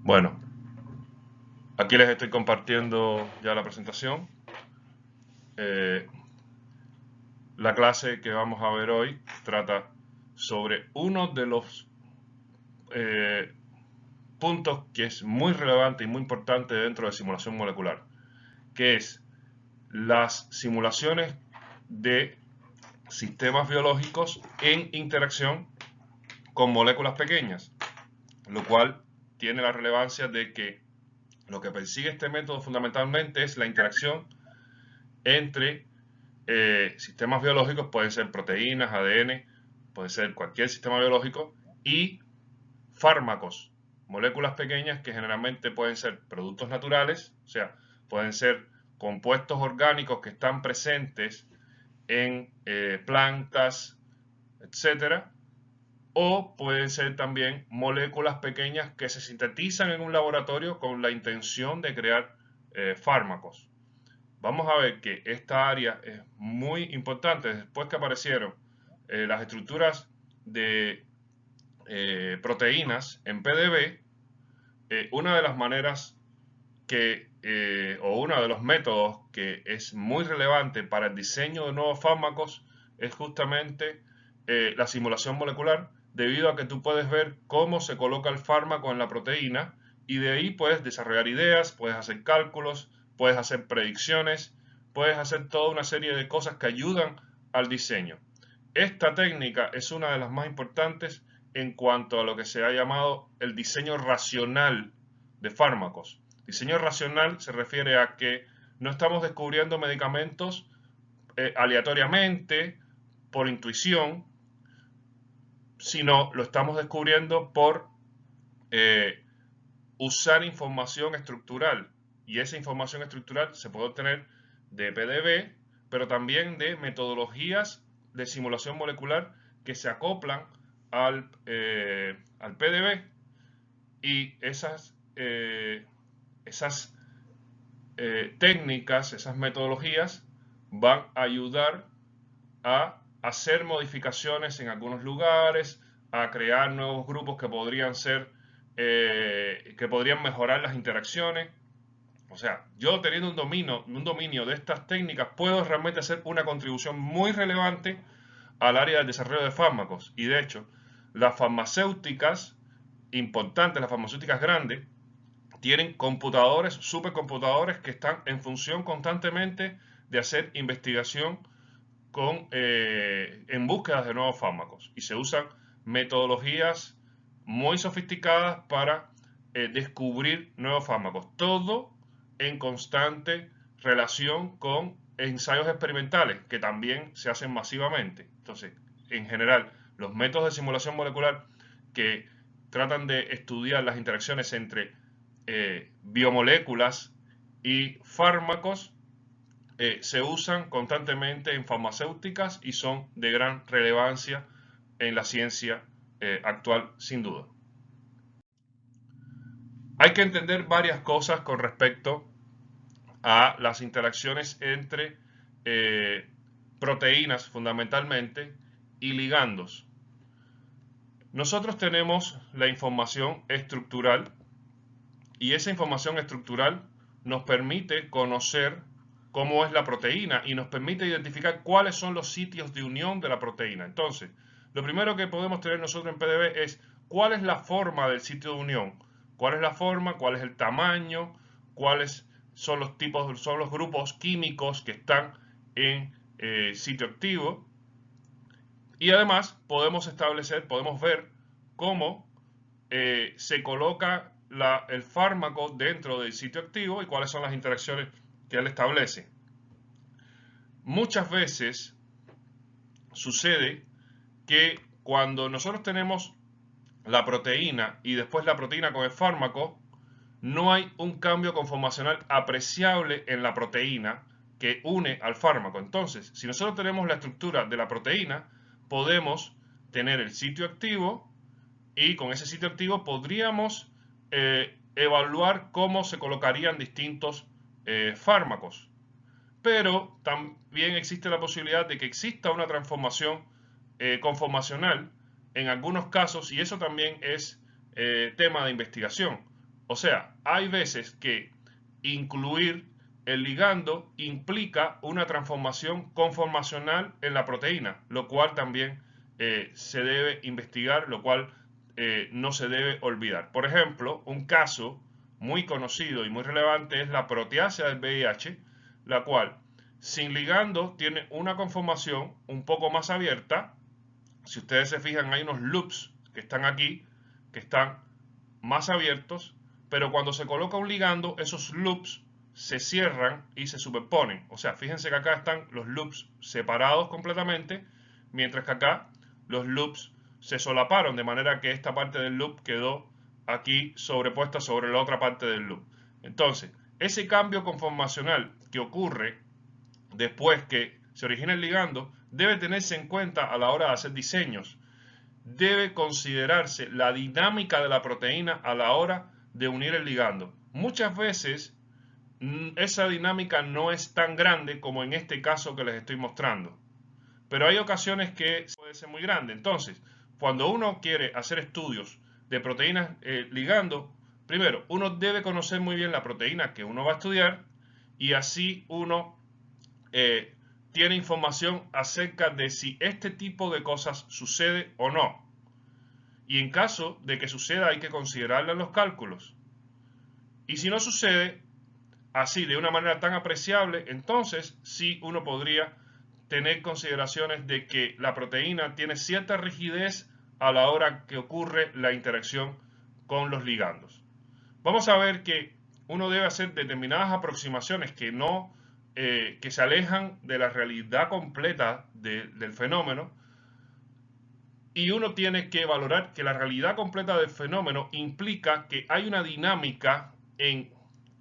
Bueno, aquí les estoy compartiendo ya la presentación. La clase que vamos a ver hoy trata sobre uno de los puntos que es muy relevante y muy importante dentro de simulación molecular, que es las simulaciones de sistemas biológicos en interacción con moléculas pequeñas, lo cual tiene la relevancia de que lo que persigue este método fundamentalmente es la interacción entre sistemas biológicos, pueden ser proteínas, ADN, puede ser cualquier sistema biológico, y fármacos, moléculas pequeñas que generalmente pueden ser productos naturales, o sea, pueden ser compuestos orgánicos que están presentes en plantas, etcétera, o pueden ser también moléculas pequeñas que se sintetizan en un laboratorio con la intención de crear fármacos. Vamos a ver que esta área es muy importante después que aparecieron las estructuras de proteínas en PDB. Una de las maneras o uno de los métodos que es muy relevante para el diseño de nuevos fármacos es justamente la simulación molecular, debido a que tú puedes ver cómo se coloca el fármaco en la proteína y de ahí puedes desarrollar ideas, puedes hacer cálculos, puedes hacer predicciones, puedes hacer toda una serie de cosas que ayudan al diseño. Esta técnica es una de las más importantes en cuanto a lo que se ha llamado el diseño racional de fármacos. Diseño racional se refiere a que no estamos descubriendo medicamentos aleatoriamente, por intuición, sino lo estamos descubriendo por usar información estructural. Y esa información estructural se puede obtener de PDB, pero también de metodologías de simulación molecular que se acoplan al PDB, y esas técnicas, esas metodologías van a ayudar a hacer modificaciones en algunos lugares, a crear nuevos grupos que podrían ser, que podrían mejorar las interacciones. O sea, yo teniendo un dominio de estas técnicas puedo realmente hacer una contribución muy relevante al área del desarrollo de fármacos. Y de hecho, las farmacéuticas importantes, las farmacéuticas grandes, tienen computadores, supercomputadores que están en función constantemente de hacer investigación en búsqueda de nuevos fármacos. Y se usan metodologías muy sofisticadas para descubrir nuevos fármacos. Todo en constante relación con ensayos experimentales que también se hacen masivamente. Entonces, en general, los métodos de simulación molecular que tratan de estudiar las interacciones entre biomoléculas y fármacos se usan constantemente en farmacéuticas y son de gran relevancia en la ciencia actual, sin duda. Hay que entender varias cosas con respecto a las interacciones entre proteínas fundamentalmente y ligandos. Nosotros tenemos la información estructural, y esa información estructural nos permite conocer cómo es la proteína y nos permite identificar cuáles son los sitios de unión de la proteína. Entonces, lo primero que podemos tener nosotros en PDB es cuál es la forma del sitio de unión, cuál es la forma, cuál es el tamaño, cuáles son los tipos, son los grupos químicos que están en sitio activo. Y además podemos ver cómo se coloca el fármaco dentro del sitio activo y cuáles son las interacciones que él establece. Muchas veces sucede que cuando nosotros tenemos la proteína y después la proteína con el fármaco, no hay un cambio conformacional apreciable en la proteína que une al fármaco. Entonces, si nosotros tenemos la estructura de la proteína, podemos tener el sitio activo, y con ese sitio activo podríamos evaluar cómo se colocarían distintos fármacos. Pero también existe la posibilidad de que exista una transformación conformacional en algunos casos, y eso también es tema de investigación. O sea, hay veces que incluir el ligando implica una transformación conformacional en la proteína, lo cual también se debe investigar, lo cual no se debe olvidar. Por ejemplo, un caso muy conocido y muy relevante es la proteasa del VIH, la cual sin ligando tiene una conformación un poco más abierta. Si ustedes se fijan, hay unos loops que están aquí, que están más abiertos, pero cuando se coloca un ligando, esos loops se cierran y se superponen. O sea, fíjense que acá están los loops separados completamente, mientras que acá los loops se solaparon, de manera que esta parte del loop quedó aquí sobrepuesta sobre la otra parte del loop. Entonces, ese cambio conformacional que ocurre después que se origina el ligando debe tenerse en cuenta a la hora de hacer diseños. Debe considerarse la dinámica de la proteína a la hora de unir el ligando. Muchas veces esa dinámica no es tan grande como en este caso que les estoy mostrando, pero hay ocasiones que puede ser muy grande. Entonces, cuando uno quiere hacer estudios de proteínas ligando, primero, uno debe conocer muy bien la proteína que uno va a estudiar y así uno tiene información acerca de si este tipo de cosas sucede o no. Y en caso de que suceda hay que considerarla en los cálculos. Y si no sucede así de una manera tan apreciable, entonces sí uno podría tener consideraciones de que la proteína tiene cierta rigidez a la hora que ocurre la interacción con los ligandos. Vamos a ver que uno debe hacer determinadas aproximaciones que se alejan de la realidad completa del fenómeno, y uno tiene que valorar que la realidad completa del fenómeno implica que hay una dinámica en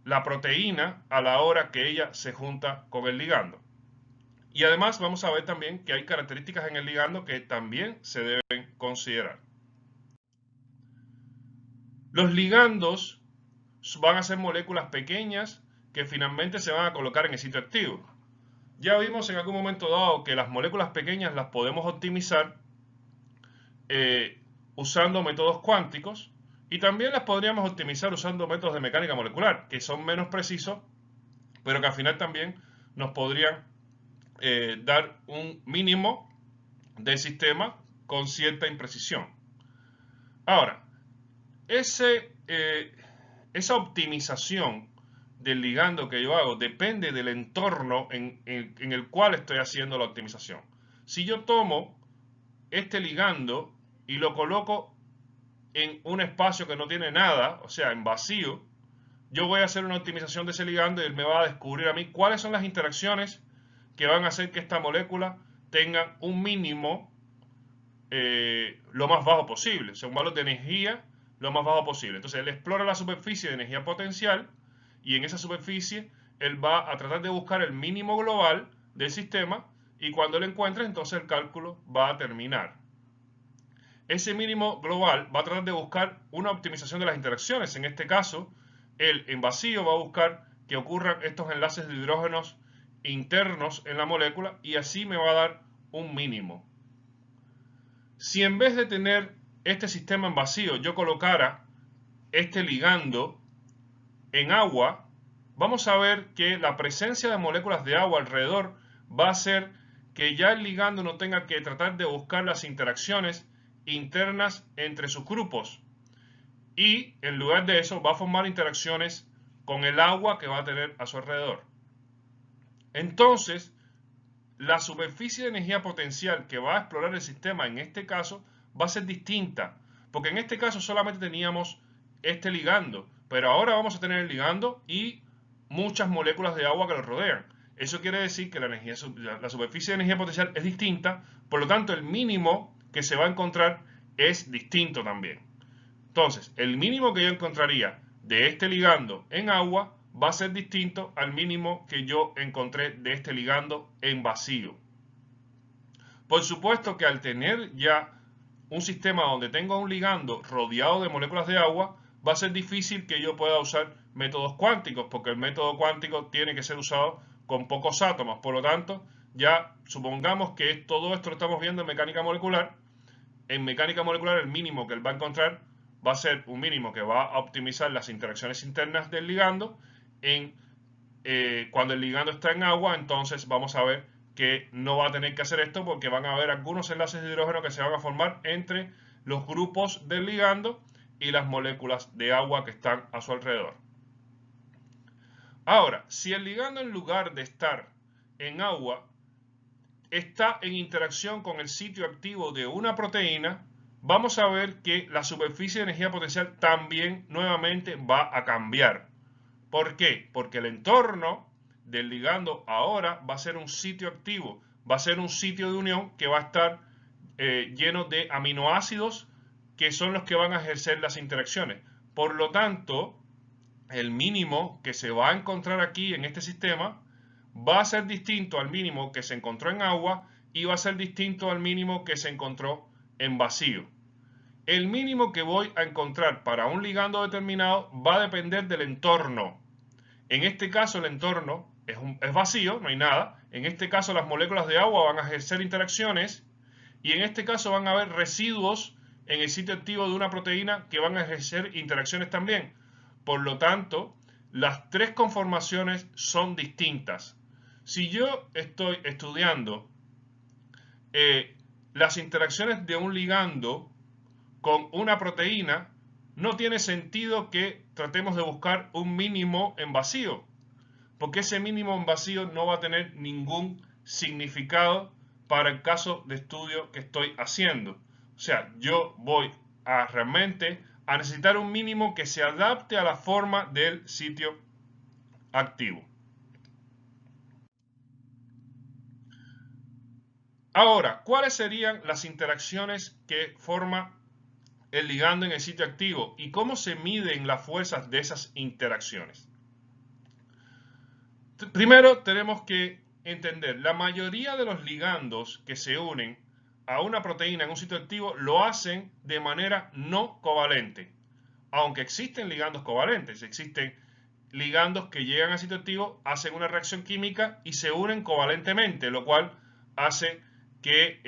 la proteína a la hora que ella se junta con el ligando. Y además vamos a ver también que hay características en el ligando que también se deben considerar. Los ligandos van a ser moléculas pequeñas que finalmente se van a colocar en el sitio activo. Ya vimos en algún momento dado que las moléculas pequeñas las podemos optimizar usando métodos cuánticos, y también las podríamos optimizar usando métodos de mecánica molecular, que son menos precisos, pero que al final también nos podrían dar un mínimo del sistema con cierta imprecisión. Ahora, esa optimización del ligando que yo hago depende del entorno en el cual estoy haciendo la optimización. Si yo tomo este ligando y lo coloco en un espacio que no tiene nada, o sea, en vacío, yo voy a hacer una optimización de ese ligando y él me va a descubrir a mí cuáles son las interacciones que van a hacer que esta molécula tenga un mínimo lo más bajo posible, o sea, un valor de energía lo más bajo posible. Entonces él explora la superficie de energía potencial y en esa superficie él va a tratar de buscar el mínimo global del sistema, y cuando lo encuentre entonces el cálculo va a terminar. Ese mínimo global va a tratar de buscar una optimización de las interacciones. En este caso, él en vacío va a buscar que ocurran estos enlaces de hidrógenos internos en la molécula y así me va a dar un mínimo. Si en vez de tener este sistema en vacío yo colocara este ligando en agua, vamos a ver que la presencia de moléculas de agua alrededor va a hacer que ya el ligando no tenga que tratar de buscar las interacciones internas entre sus grupos, y en lugar de eso va a formar interacciones con el agua que va a tener a su alrededor. Entonces, la superficie de energía potencial que va a explorar el sistema en este caso va a ser distinta, porque en este caso solamente teníamos este ligando, pero ahora vamos a tener el ligando y muchas moléculas de agua que lo rodean. Eso quiere decir que la superficie de energía potencial es distinta, por lo tanto el mínimo que se va a encontrar es distinto también. Entonces, el mínimo que yo encontraría de este ligando en agua va a ser distinto al mínimo que yo encontré de este ligando en vacío. Por supuesto que al tener ya un sistema donde tengo un ligando rodeado de moléculas de agua, va a ser difícil que yo pueda usar métodos cuánticos, porque el método cuántico tiene que ser usado con pocos átomos. Por lo tanto, ya supongamos que todo esto lo estamos viendo en mecánica molecular. En mecánica molecular el mínimo que él va a encontrar va a ser un mínimo que va a optimizar las interacciones internas del ligando. Cuando el ligando está en agua, entonces vamos a ver que no va a tener que hacer esto porque van a haber algunos enlaces de hidrógeno que se van a formar entre los grupos del ligando y las moléculas de agua que están a su alrededor. Ahora, si el ligando en lugar de estar en agua está en interacción con el sitio activo de una proteína, vamos a ver que la superficie de energía potencial también nuevamente va a cambiar. ¿Por qué? Porque el entorno del ligando ahora va a ser un sitio activo, va a ser un sitio de unión que va a estar lleno de aminoácidos que son los que van a ejercer las interacciones. Por lo tanto, el mínimo que se va a encontrar aquí en este sistema va a ser distinto al mínimo que se encontró en agua y va a ser distinto al mínimo que se encontró en vacío. El mínimo que voy a encontrar para un ligando determinado va a depender del entorno. En este caso el entorno es vacío, no hay nada. En este caso las moléculas de agua van a ejercer interacciones y en este caso van a haber residuos en el sitio activo de una proteína que van a ejercer interacciones también. Por lo tanto, las tres conformaciones son distintas. Si yo estoy estudiando las interacciones de un ligando con una proteína, no tiene sentido que tratemos de buscar un mínimo en vacío, porque ese mínimo en vacío no va a tener ningún significado para el caso de estudio que estoy haciendo. O sea, yo voy a realmente a necesitar un mínimo que se adapte a la forma del sitio activo. Ahora, ¿cuáles serían las interacciones que forma el ligando en el sitio activo y cómo se miden las fuerzas de esas interacciones? Primero tenemos que entender, la mayoría de los ligandos que se unen a una proteína en un sitio activo lo hacen de manera no covalente. Aunque existen ligandos covalentes, existen ligandos que llegan al sitio activo, hacen una reacción química y se unen covalentemente, lo cual hace que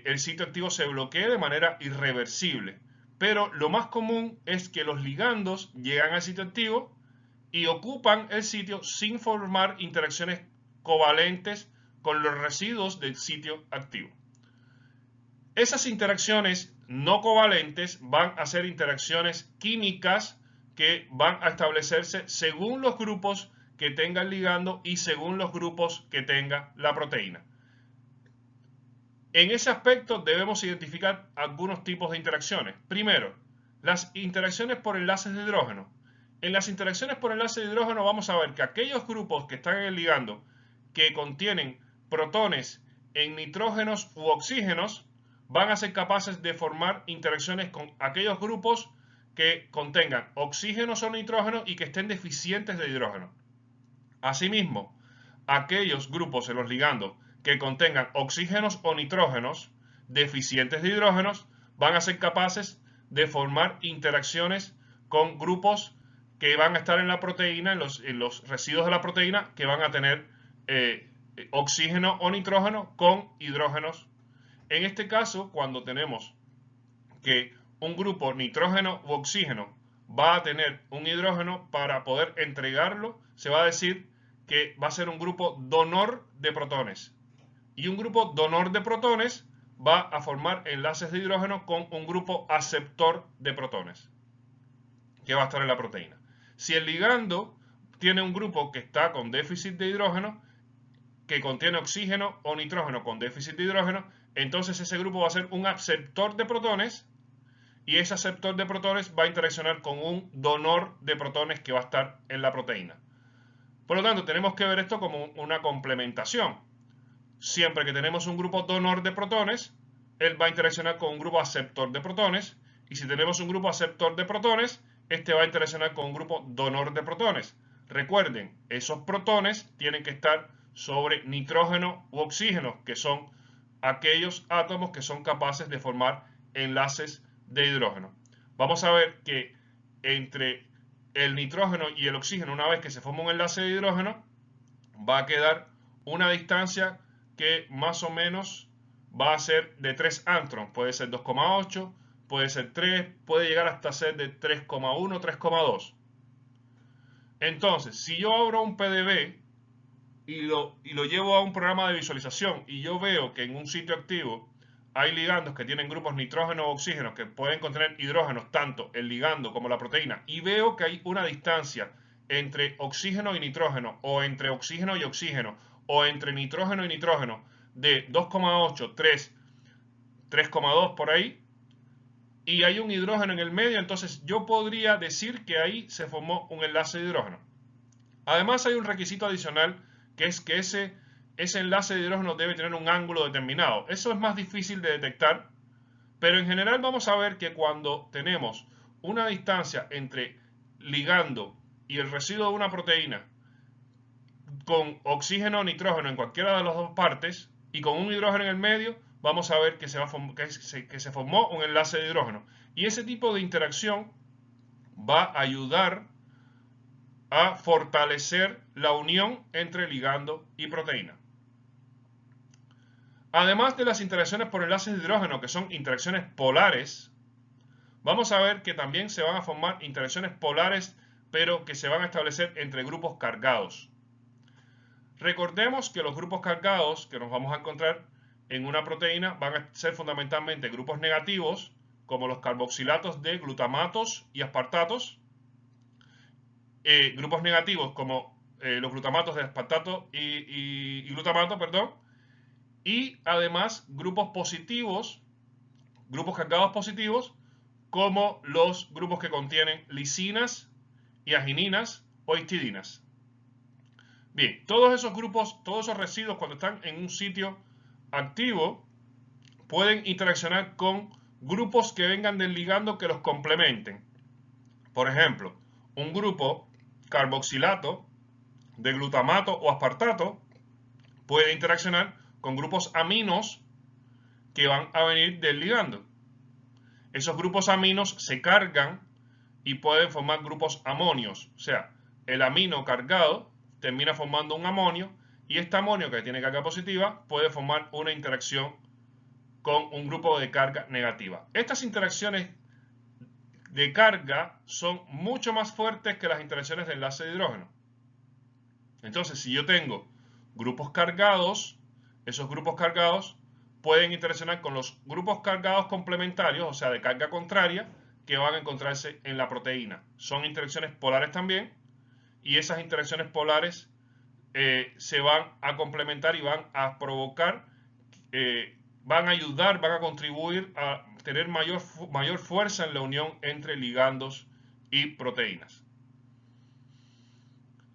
el sitio activo se bloquee de manera irreversible. Pero lo más común es que los ligandos llegan al sitio activo y ocupan el sitio sin formar interacciones covalentes con los residuos del sitio activo. Esas interacciones no covalentes van a ser interacciones químicas que van a establecerse según los grupos que tenga el ligando y según los grupos que tenga la proteína. En ese aspecto debemos identificar algunos tipos de interacciones. Primero, las interacciones por enlaces de hidrógeno. En las interacciones por enlace de hidrógeno vamos a ver que aquellos grupos que están en el ligando que contienen protones en nitrógenos u oxígenos van a ser capaces de formar interacciones con aquellos grupos que contengan oxígenos o nitrógenos y que estén deficientes de hidrógeno. Asimismo, aquellos grupos en los ligandos que contengan oxígenos o nitrógenos deficientes de hidrógenos van a ser capaces de formar interacciones con grupos que van a estar en la proteína, en los residuos de la proteína, que van a tener oxígeno o nitrógeno con hidrógenos. En este caso, cuando tenemos que un grupo nitrógeno u oxígeno va a tener un hidrógeno, para poder entregarlo, se va a decir que va a ser un grupo donor de protones. Y un grupo donor de protones va a formar enlaces de hidrógeno con un grupo aceptor de protones, que va a estar en la proteína. Si el ligando tiene un grupo que está con déficit de hidrógeno, que contiene oxígeno o nitrógeno con déficit de hidrógeno, entonces ese grupo va a ser un aceptor de protones y ese aceptor de protones va a interaccionar con un donor de protones que va a estar en la proteína. Por lo tanto, tenemos que ver esto como una complementación. Siempre que tenemos un grupo donor de protones, él va a interaccionar con un grupo aceptor de protones. Y si tenemos un grupo aceptor de protones, este va a interaccionar con un grupo donor de protones. Recuerden, esos protones tienen que estar sobre nitrógeno u oxígeno, que son aquellos átomos que son capaces de formar enlaces de hidrógeno. Vamos a ver que entre el nitrógeno y el oxígeno, una vez que se forma un enlace de hidrógeno, va a quedar una distancia que más o menos va a ser de 3 angstroms. Puede ser 2,8, puede ser 3, puede llegar hasta ser de 3,1, 3,2. Entonces, si yo abro un PDB y lo llevo a un programa de visualización y yo veo que en un sitio activo hay ligandos que tienen grupos nitrógeno o oxígeno que pueden contener hidrógenos, tanto el ligando como la proteína, y veo que hay una distancia entre oxígeno y nitrógeno, o entre oxígeno y oxígeno, o entre nitrógeno y nitrógeno, de 2,8, 3, 3,2 por ahí, y hay un hidrógeno en el medio, entonces yo podría decir que ahí se formó un enlace de hidrógeno. Además hay un requisito adicional, que es que ese enlace de hidrógeno debe tener un ángulo determinado. Eso es más difícil de detectar, pero en general vamos a ver que cuando tenemos una distancia entre ligando y el residuo de una proteína con oxígeno o nitrógeno en cualquiera de las dos partes y con un hidrógeno en el medio, vamos a ver que se formó un enlace de hidrógeno. Y ese tipo de interacción va a ayudar a fortalecer la unión entre ligando y proteína. Además de las interacciones por enlaces de hidrógeno, que son interacciones polares, vamos a ver que también se van a formar interacciones polares, pero que se van a establecer entre grupos cargados. Recordemos que los grupos cargados que nos vamos a encontrar en una proteína van a ser fundamentalmente grupos negativos, como los carboxilatos de glutamatos y aspartatos, grupos negativos como los glutamatos de aspartato y glutamato, perdón, y además grupos positivos, grupos cargados positivos, como los grupos que contienen lisinas y argininas o histidinas. Bien, todos esos grupos, todos esos residuos cuando están en un sitio activo pueden interaccionar con grupos que vengan del ligando que los complementen. Por ejemplo, un grupo carboxilato de glutamato o aspartato puede interaccionar con grupos aminos que van a venir del ligando. Esos grupos aminos se cargan y pueden formar grupos amonios. O sea, el amino cargado termina formando un amonio y este amonio que tiene carga positiva puede formar una interacción con un grupo de carga negativa. Estas interacciones de carga son mucho más fuertes que las interacciones de enlace de hidrógeno. Entonces, si yo tengo grupos cargados, esos grupos cargados pueden interaccionar con los grupos cargados complementarios, o sea, de carga contraria, que van a encontrarse en la proteína. Son interacciones polares también, y esas interacciones polares se van a complementar y van a provocar, van a ayudar, van a contribuir a tener mayor fuerza en la unión entre ligandos y proteínas.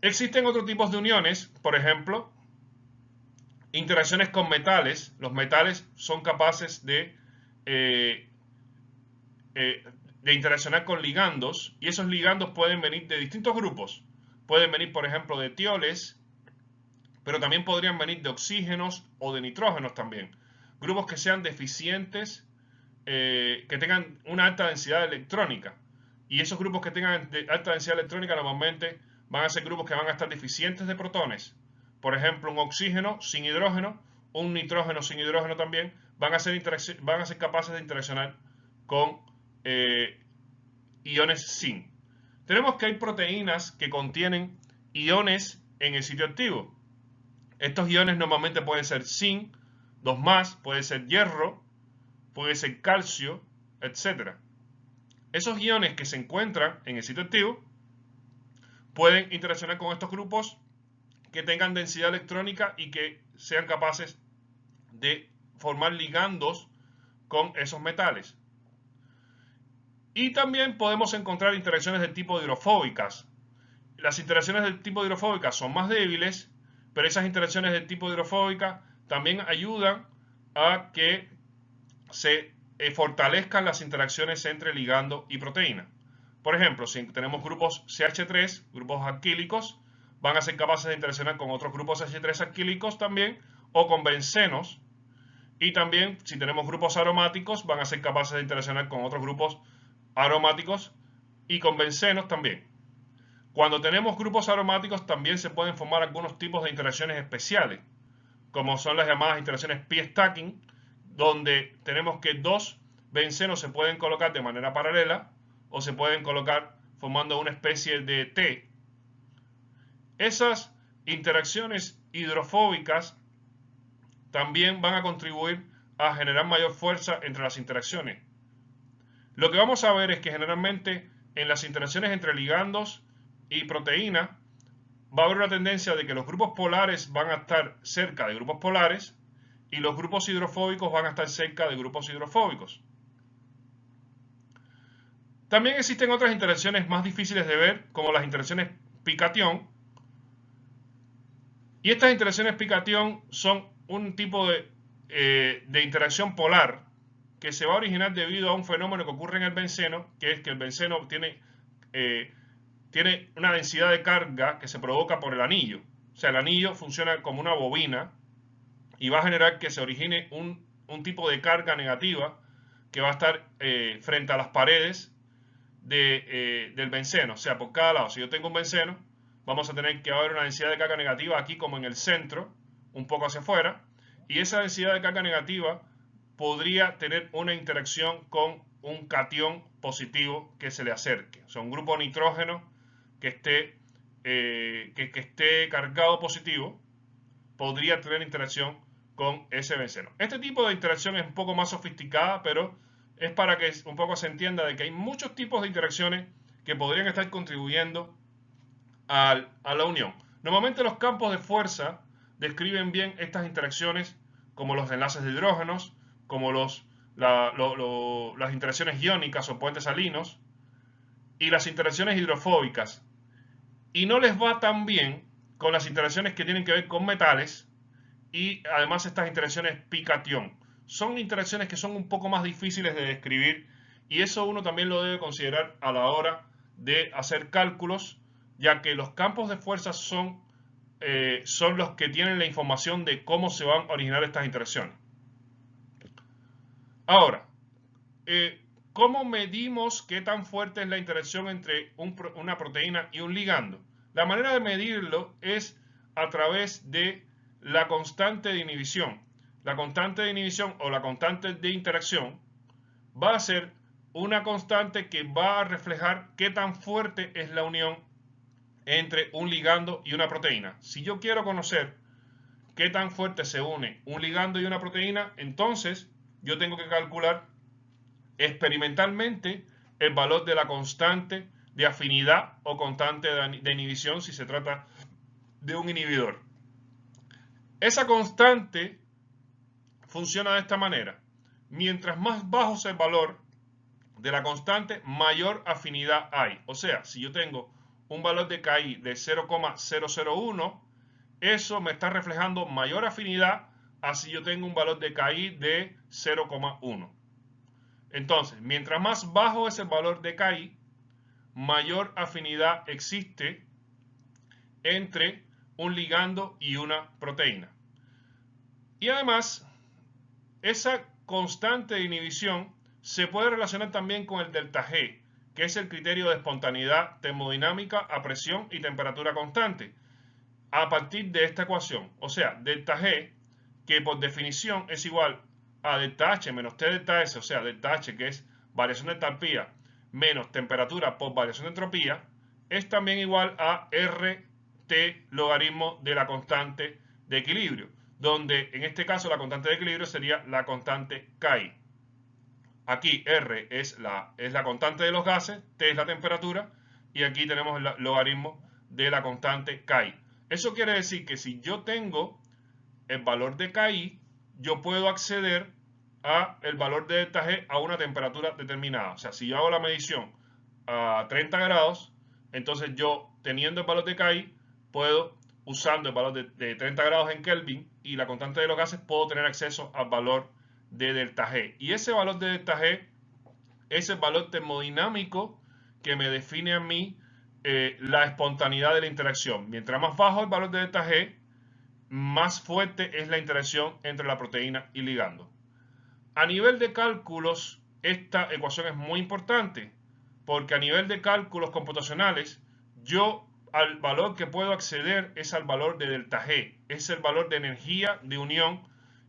Existen otros tipos de uniones, por ejemplo, interacciones con metales. Los metales son capaces de interaccionar con ligandos, y esos ligandos pueden venir de distintos grupos. Pueden venir, por ejemplo, de tioles, pero también podrían venir de oxígenos o de nitrógenos también. Grupos que sean deficientes, que tengan una alta densidad electrónica. Y esos grupos que tengan alta densidad electrónica normalmente van a ser grupos que van a estar deficientes de protones. Por ejemplo, un oxígeno sin hidrógeno, un nitrógeno sin hidrógeno también, van a ser capaces de interaccionar con iones zinc. Tenemos que hay proteínas que contienen iones en el sitio activo. Estos iones normalmente pueden ser zinc, 2+, puede ser hierro, puede ser calcio, etc. Esos iones que se encuentran en el sitio activo pueden interaccionar con estos grupos que tengan densidad electrónica y que sean capaces de formar ligandos con esos metales. Y también podemos encontrar interacciones de tipo hidrofóbicas. Las interacciones del tipo hidrofóbicas son más débiles, pero esas interacciones de tipo hidrofóbica también ayudan a que se fortalezcan las interacciones entre ligando y proteína. Por ejemplo, si tenemos grupos CH3, grupos alquílicos, van a ser capaces de interaccionar con otros grupos CH3 alquílicos también, o con bencenos. Y también, si tenemos grupos aromáticos, van a ser capaces de interaccionar con otros grupos aromáticos y con bencenos también. Cuando tenemos grupos aromáticos, también se pueden formar algunos tipos de interacciones especiales, como son las llamadas interacciones pi-stacking, donde tenemos que dos benceno se pueden colocar de manera paralela o se pueden colocar formando una especie de T. Esas interacciones hidrofóbicas también van a contribuir a generar mayor fuerza entre las interacciones. Lo que vamos a ver es que generalmente en las interacciones entre ligandos y proteínas va a haber una tendencia de que los grupos polares van a estar cerca de grupos polares y los grupos hidrofóbicos van a estar cerca de grupos hidrofóbicos. También existen otras interacciones más difíciles de ver, como las interacciones pi-catión. Y estas interacciones pi-catión son un tipo de interacción polar que se va a originar debido a un fenómeno que ocurre en el benceno, que es que el benceno tiene una densidad de carga que se provoca por el anillo. O sea, el anillo funciona como una bobina y va a generar que se origine un tipo de carga negativa que va a estar frente a las paredes del benceno. O sea, por cada lado, si yo tengo un benceno, vamos a tener que haber una densidad de carga negativa aquí como en el centro, un poco hacia afuera, y esa densidad de carga negativa podría tener una interacción con un catión positivo que se le acerque. O sea, un grupo nitrógeno que esté cargado positivo podría tener interacción con ese benceno. Este tipo de interacción es un poco más sofisticada, pero es para que un poco se entienda de que hay muchos tipos de interacciones que podrían estar contribuyendo a la unión. Normalmente los campos de fuerza describen bien estas interacciones como los enlaces de hidrógenos, como las interacciones iónicas o puentes salinos y las interacciones hidrofóbicas. Y no les va tan bien con las interacciones que tienen que ver con metales y además estas interacciones pi-catión. Son interacciones que son un poco más difíciles de describir y eso uno también lo debe considerar a la hora de hacer cálculos, ya que los campos de fuerza son los que tienen la información de cómo se van a originar estas interacciones. Ahora, ¿cómo medimos qué tan fuerte es la interacción entre una proteína y un ligando? La manera de medirlo es a través de la constante de inhibición. La constante de inhibición o la constante de interacción va a ser una constante que va a reflejar qué tan fuerte es la unión entre un ligando y una proteína. Si yo quiero conocer qué tan fuerte se une un ligando y una proteína, entonces yo tengo que calcular experimentalmente el valor de la constante de afinidad o constante de inhibición si se trata de un inhibidor. Esa constante funciona de esta manera. Mientras más bajo sea el valor de la constante, mayor afinidad hay. O sea, si yo tengo un valor de KI de 0,001, eso me está reflejando mayor afinidad a si yo tengo un valor de KI de 0,1. Entonces, mientras más bajo es el valor de KI, mayor afinidad existe entre un ligando y una proteína. Y además, esa constante de inhibición se puede relacionar también con el delta G, que es el criterio de espontaneidad termodinámica a presión y temperatura constante, a partir de esta ecuación. O sea, delta G, que por definición es igual a delta H menos T delta S, o sea, delta H, que es variación de entalpía menos temperatura por variación de entropía, es también igual a RT logaritmo de la constante de equilibrio, donde en este caso la constante de equilibrio sería la constante KI. Aquí R es la constante de los gases, T es la temperatura, y aquí tenemos el logaritmo de la constante KI. Eso quiere decir que si yo tengo el valor de KI, yo puedo acceder a el valor de delta G a una temperatura determinada. O sea, si yo hago la medición a 30 grados, entonces yo, teniendo el valor de KI, puedo, usando el valor de 30 grados en Kelvin y la constante de los gases, puedo tener acceso al valor de delta G. Y ese valor de delta G es el valor termodinámico que me define a mí la espontaneidad de la interacción. Mientras más bajo el valor de delta G, más fuerte es la interacción entre la proteína y ligando. A nivel de cálculos, esta ecuación es muy importante, porque a nivel de cálculos computacionales, yo al valor que puedo acceder es al valor de delta G, es el valor de energía de unión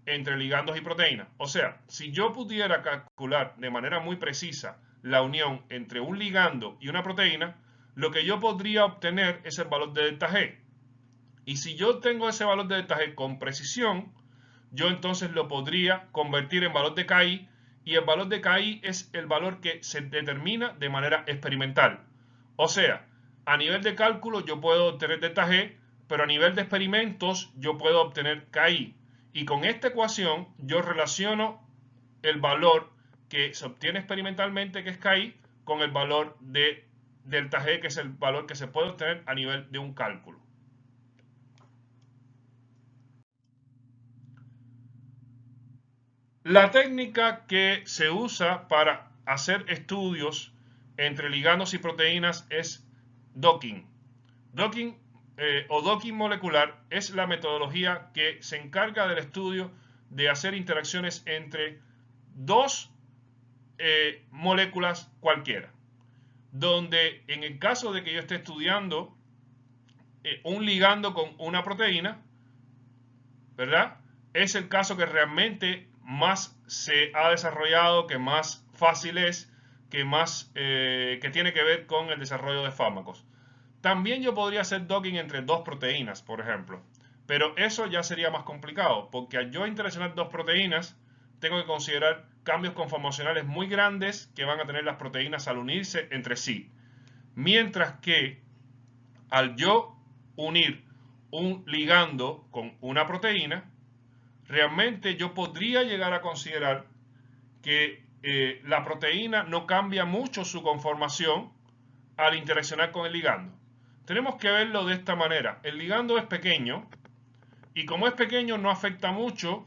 entre ligandos y proteínas. O sea, si yo pudiera calcular de manera muy precisa la unión entre un ligando y una proteína, lo que yo podría obtener es el valor de delta G. Y si yo tengo ese valor de delta G con precisión, yo entonces lo podría convertir en valor de KI, y el valor de KI es el valor que se determina de manera experimental. O sea, a nivel de cálculo yo puedo obtener delta G, pero a nivel de experimentos yo puedo obtener KI. Y con esta ecuación yo relaciono el valor que se obtiene experimentalmente, que es KI, con el valor de delta G, que es el valor que se puede obtener a nivel de un cálculo. La técnica que se usa para hacer estudios entre ligandos y proteínas es docking. Docking o docking molecular es la metodología que se encarga del estudio de hacer interacciones entre dos moléculas cualquiera. Donde en el caso de que yo esté estudiando un ligando con una proteína, ¿verdad? Es el caso que realmente más se ha desarrollado, que más fácil es, que tiene que ver con el desarrollo de fármacos. También yo podría hacer docking entre dos proteínas, por ejemplo, pero eso ya sería más complicado, porque al yo interaccionar dos proteínas, tengo que considerar cambios conformacionales muy grandes que van a tener las proteínas al unirse entre sí. Mientras que al yo unir un ligando con una proteína, realmente yo podría llegar a considerar que la proteína no cambia mucho su conformación al interaccionar con el ligando. Tenemos que verlo de esta manera. El ligando es pequeño y como es pequeño no afecta mucho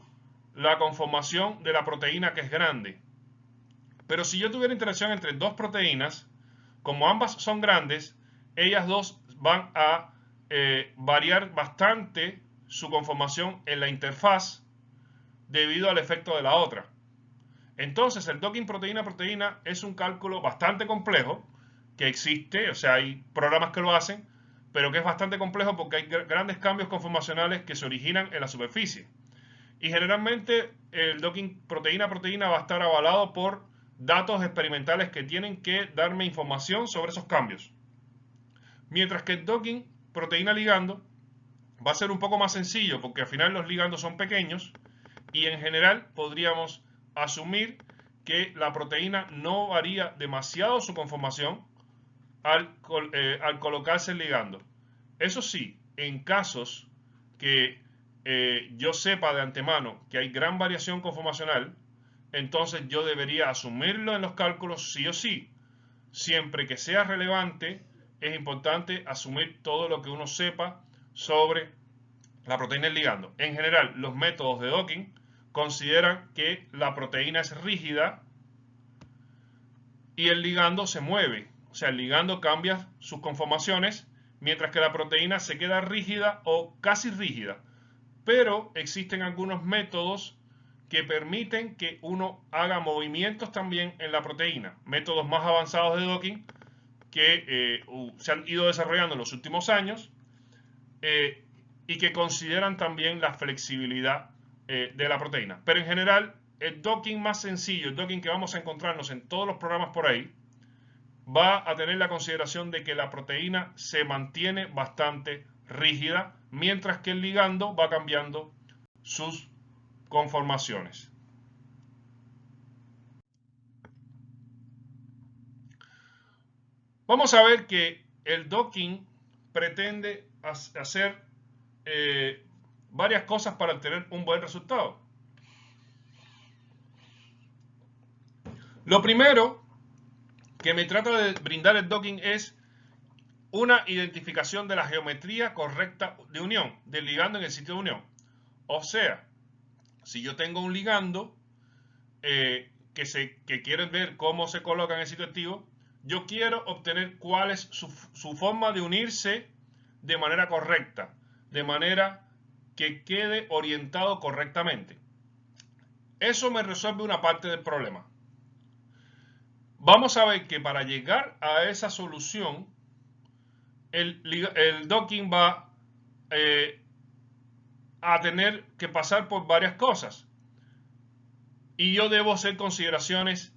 la conformación de la proteína, que es grande. Pero si yo tuviera interacción entre dos proteínas, como ambas son grandes, ellas dos van a variar bastante su conformación en la interfaz debido al efecto de la otra. Entonces, el docking proteína-proteína es un cálculo bastante complejo que existe, o sea, hay programas que lo hacen, pero que es bastante complejo porque hay grandes cambios conformacionales que se originan en la superficie. Y generalmente el docking proteína-proteína va a estar avalado por datos experimentales que tienen que darme información sobre esos cambios. Mientras que el docking proteína-ligando va a ser un poco más sencillo porque al final los ligandos son pequeños y en general podríamos asumir que la proteína no varía demasiado su conformación al colocarse el ligando. Eso sí, en casos que yo sepa de antemano que hay gran variación conformacional, entonces yo debería asumirlo en los cálculos sí o sí. Siempre que sea relevante, es importante asumir todo lo que uno sepa sobre la proteína y el ligando. En general, los métodos de docking consideran que la proteína es rígida y el ligando se mueve. O sea, el ligando cambia sus conformaciones, mientras que la proteína se queda rígida o casi rígida. Pero existen algunos métodos que permiten que uno haga movimientos también en la proteína. Métodos más avanzados de docking que se han ido desarrollando en los últimos años y que consideran también la flexibilidad de la proteína. Pero en general, el docking más sencillo, el docking que vamos a encontrarnos en todos los programas por ahí, va a tener la consideración de que la proteína se mantiene bastante rígida, mientras que el ligando va cambiando sus conformaciones. Vamos a ver que el docking pretende hacer varias cosas para obtener un buen resultado. Lo primero que me trata de brindar el docking es una identificación de la geometría correcta de unión, del ligando en el sitio de unión. O sea, si yo tengo un ligando que quiere ver cómo se coloca en el sitio activo, yo quiero obtener cuál es su forma de unirse de manera correcta, de manera que quede orientado correctamente. Eso me resuelve una parte del problema. Vamos a ver que para llegar a esa solución, el docking va a tener que pasar por varias cosas. y yo debo hacer consideraciones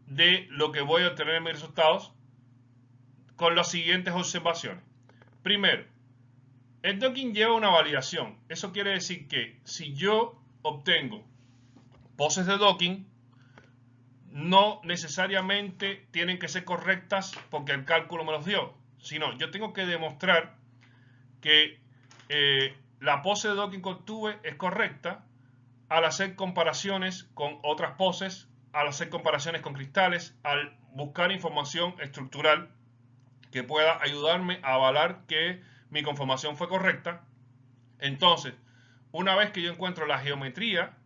de lo que voy a obtener en mis resultados con las siguientes observaciones. Primero, el docking lleva una validación. Eso quiere decir que si yo obtengo poses de docking, no necesariamente tienen que ser correctas porque el cálculo me los dio, sino yo tengo que demostrar que la pose de docking que obtuve es correcta al hacer comparaciones con otras poses, al hacer comparaciones con cristales, al buscar información estructural que pueda ayudarme a avalar que mi conformación fue correcta. Entonces, una vez que yo encuentro la geometría,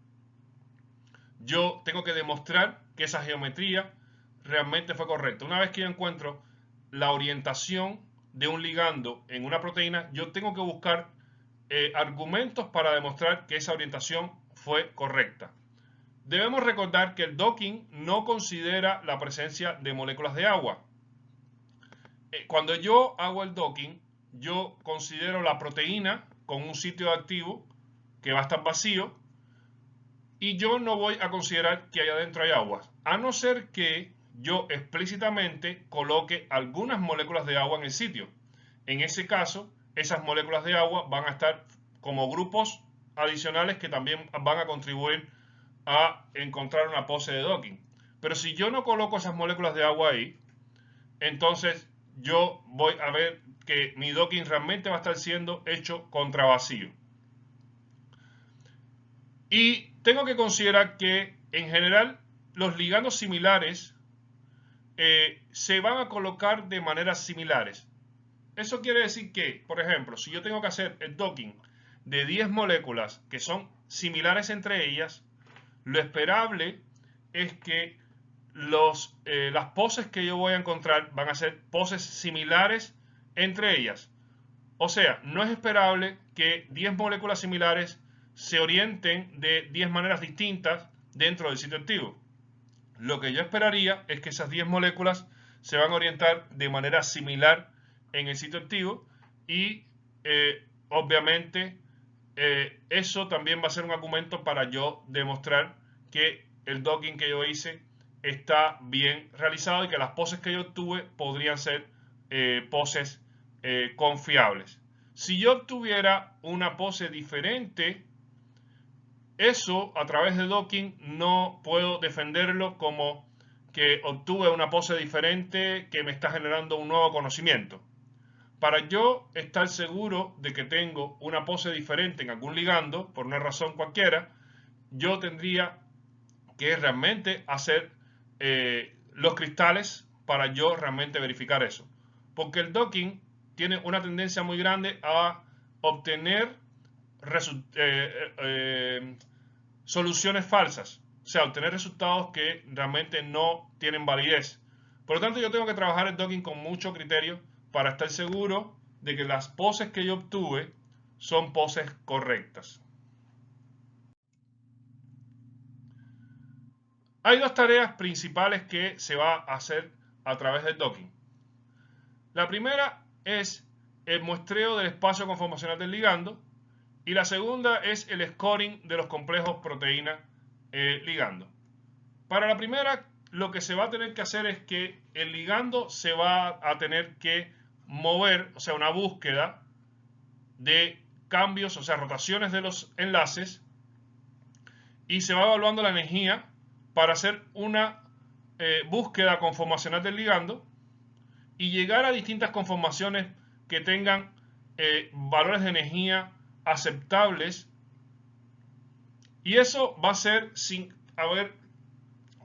yo tengo que demostrar que esa geometría realmente fue correcta. Una vez que yo encuentro la orientación de un ligando en una proteína, yo tengo que buscar argumentos para demostrar que esa orientación fue correcta. Debemos recordar que el docking no considera la presencia de moléculas de agua. Cuando yo hago el docking, yo considero la proteína con un sitio activo que va a estar vacío y yo no voy a considerar que allá adentro hay agua, a no ser que yo explícitamente coloque algunas moléculas de agua en el sitio. En ese caso, esas moléculas de agua van a estar como grupos adicionales que también van a contribuir a encontrar una pose de docking. Pero si yo no coloco esas moléculas de agua ahí, entonces yo voy a ver que mi docking realmente va a estar siendo hecho contra vacío. Y tengo que considerar que en general los ligandos similares se van a colocar de maneras similares. Eso quiere decir que, por ejemplo, si yo tengo que hacer el docking de 10 moléculas que son similares entre ellas, lo esperable es que las poses que yo voy a encontrar van a ser poses similares entre ellas. O sea, no es esperable que 10 moléculas similares se orienten de 10 maneras distintas dentro del sitio activo. Lo que yo esperaría es que esas 10 moléculas se van a orientar de manera similar en el sitio activo y obviamente eso también va a ser un argumento para yo demostrar que el docking que yo hice está bien realizado y que las poses que yo obtuve podrían ser poses confiables. Si yo obtuviera una pose diferente, eso a través de docking no puedo defenderlo como que obtuve una pose diferente que me está generando un nuevo conocimiento. Para yo estar seguro de que tengo una pose diferente en algún ligando, por una razón cualquiera, yo tendría que realmente hacer los cristales para yo realmente verificar eso. Porque el docking tiene una tendencia muy grande a obtener soluciones falsas, o sea, obtener resultados que realmente no tienen validez. Por lo tanto, yo tengo que trabajar el docking con mucho criterio para estar seguro de que las poses que yo obtuve son poses correctas. Hay dos tareas principales que se va a hacer a través del docking. La primera es el muestreo del espacio conformacional del ligando y la segunda es el scoring de los complejos proteína-ligando. Para la primera, lo que se va a tener que hacer es que el ligando se va a tener que mover, o sea, una búsqueda de cambios, o sea, rotaciones de los enlaces, y se va evaluando la energía para hacer una búsqueda conformacional del ligando y llegar a distintas conformaciones que tengan valores de energía aceptables, y eso va a ser sin haber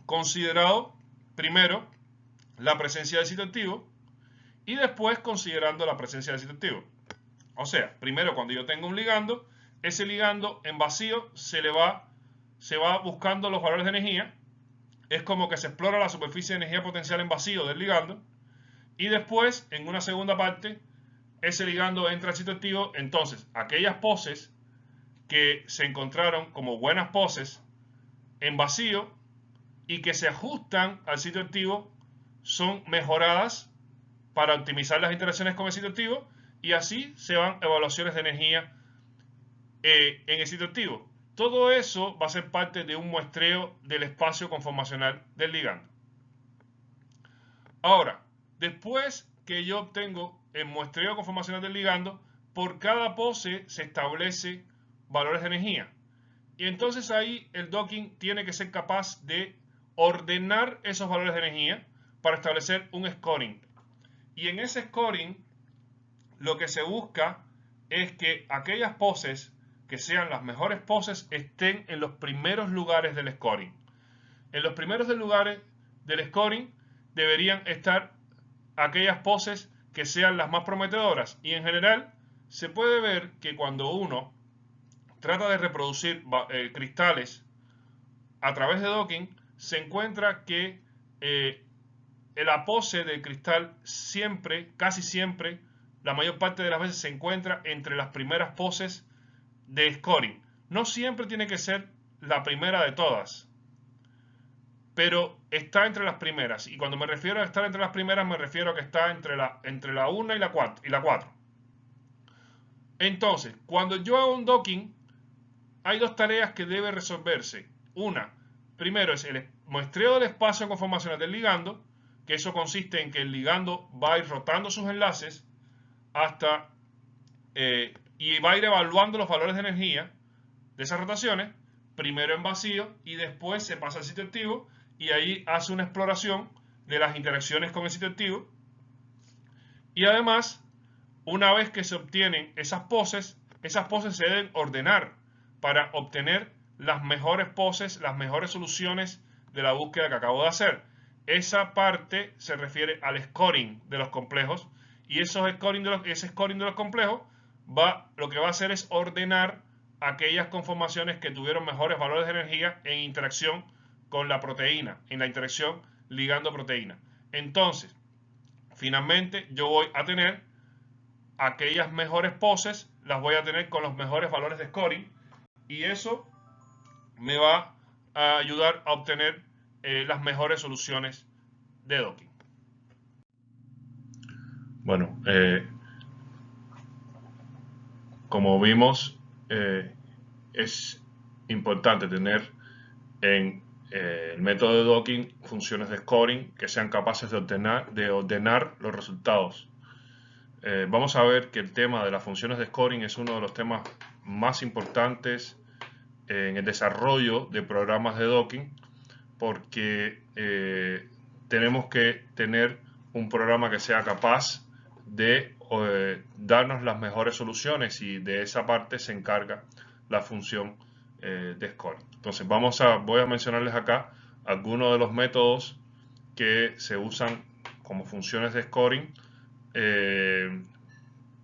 considerado primero la presencia del sitio activo y después considerando la presencia del sitio activo. O sea, primero cuando yo tengo un ligando, ese ligando en vacío se va buscando los valores de energía, es como que se explora la superficie de energía potencial en vacío del ligando y después en una segunda parte ese ligando entra al sitio activo. Entonces aquellas poses que se encontraron como buenas poses en vacío y que se ajustan al sitio activo son mejoradas para optimizar las interacciones con el sitio activo y así se van evaluaciones de energía en el sitio activo. Todo eso va a ser parte de un muestreo del espacio conformacional del ligando. Ahora, después que yo obtengo el muestreo conformacional del ligando, por cada pose se establece valores de energía. Y entonces ahí el docking tiene que ser capaz de ordenar esos valores de energía para establecer un scoring. Y en ese scoring lo que se busca es que aquellas poses que sean las mejores poses estén en los primeros lugares del scoring. En los primeros lugares del scoring deberían estar aquellas poses que sean las más prometedoras. Y en general se puede ver que cuando uno trata de reproducir cristales a través de docking, se encuentra que la pose del cristal siempre, casi siempre, la mayor parte de las veces se encuentra entre las primeras poses de scoring. No siempre tiene que ser la primera de todas, pero está entre las primeras. Y cuando me refiero a estar entre las primeras, me refiero a que está entre la 1 y la 4. Entonces, cuando yo hago un docking, hay dos tareas que deben resolverse. Una, primero es el muestreo del espacio conformacional del ligando, que eso consiste en que el ligando va a ir rotando sus enlaces hasta y va a ir evaluando los valores de energía de esas rotaciones, primero en vacío y después se pasa al sitio activo y ahí hace una exploración de las interacciones con el sitio activo. Y además, una vez que se obtienen esas poses se deben ordenar para obtener las mejores poses, las mejores soluciones de la búsqueda que acabo de hacer. Esa parte se refiere al scoring de los complejos y ese scoring de los complejos lo que va a hacer es ordenar aquellas conformaciones que tuvieron mejores valores de energía en interacción con la proteína, en la interacción ligando-proteína. Entonces, finalmente yo voy a tener aquellas mejores poses, las voy a tener con los mejores valores de scoring y eso me va a ayudar a obtener las mejores soluciones de docking. Bueno, como vimos, es importante tener en el método de docking funciones de scoring que sean capaces de ordenar los resultados. Vamos a ver que el tema de las funciones de scoring es uno de los temas más importantes en el desarrollo de programas de docking, porque tenemos que tener un programa que sea capaz de darnos las mejores soluciones y de esa parte se encarga la función de scoring. Entonces voy a mencionarles acá algunos de los métodos que se usan como funciones de scoring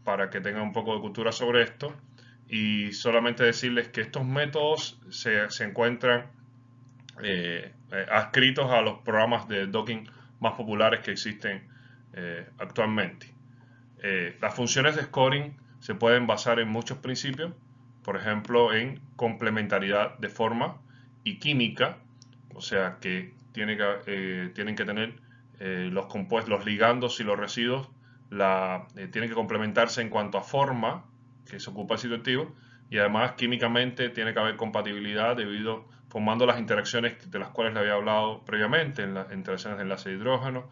para que tengan un poco de cultura sobre esto y solamente decirles que estos métodos se encuentran adscritos a los programas de docking más populares que existen actualmente. Las funciones de scoring se pueden basar en muchos principios, por ejemplo en complementariedad de forma y química, o sea que tienen que tener los compuestos, los ligandos y los residuos tienen que complementarse en cuanto a forma, que se ocupa el sitio activo, y además químicamente tiene que haber compatibilidad formando las interacciones de las cuales le había hablado previamente, en las interacciones de enlace de hidrógeno,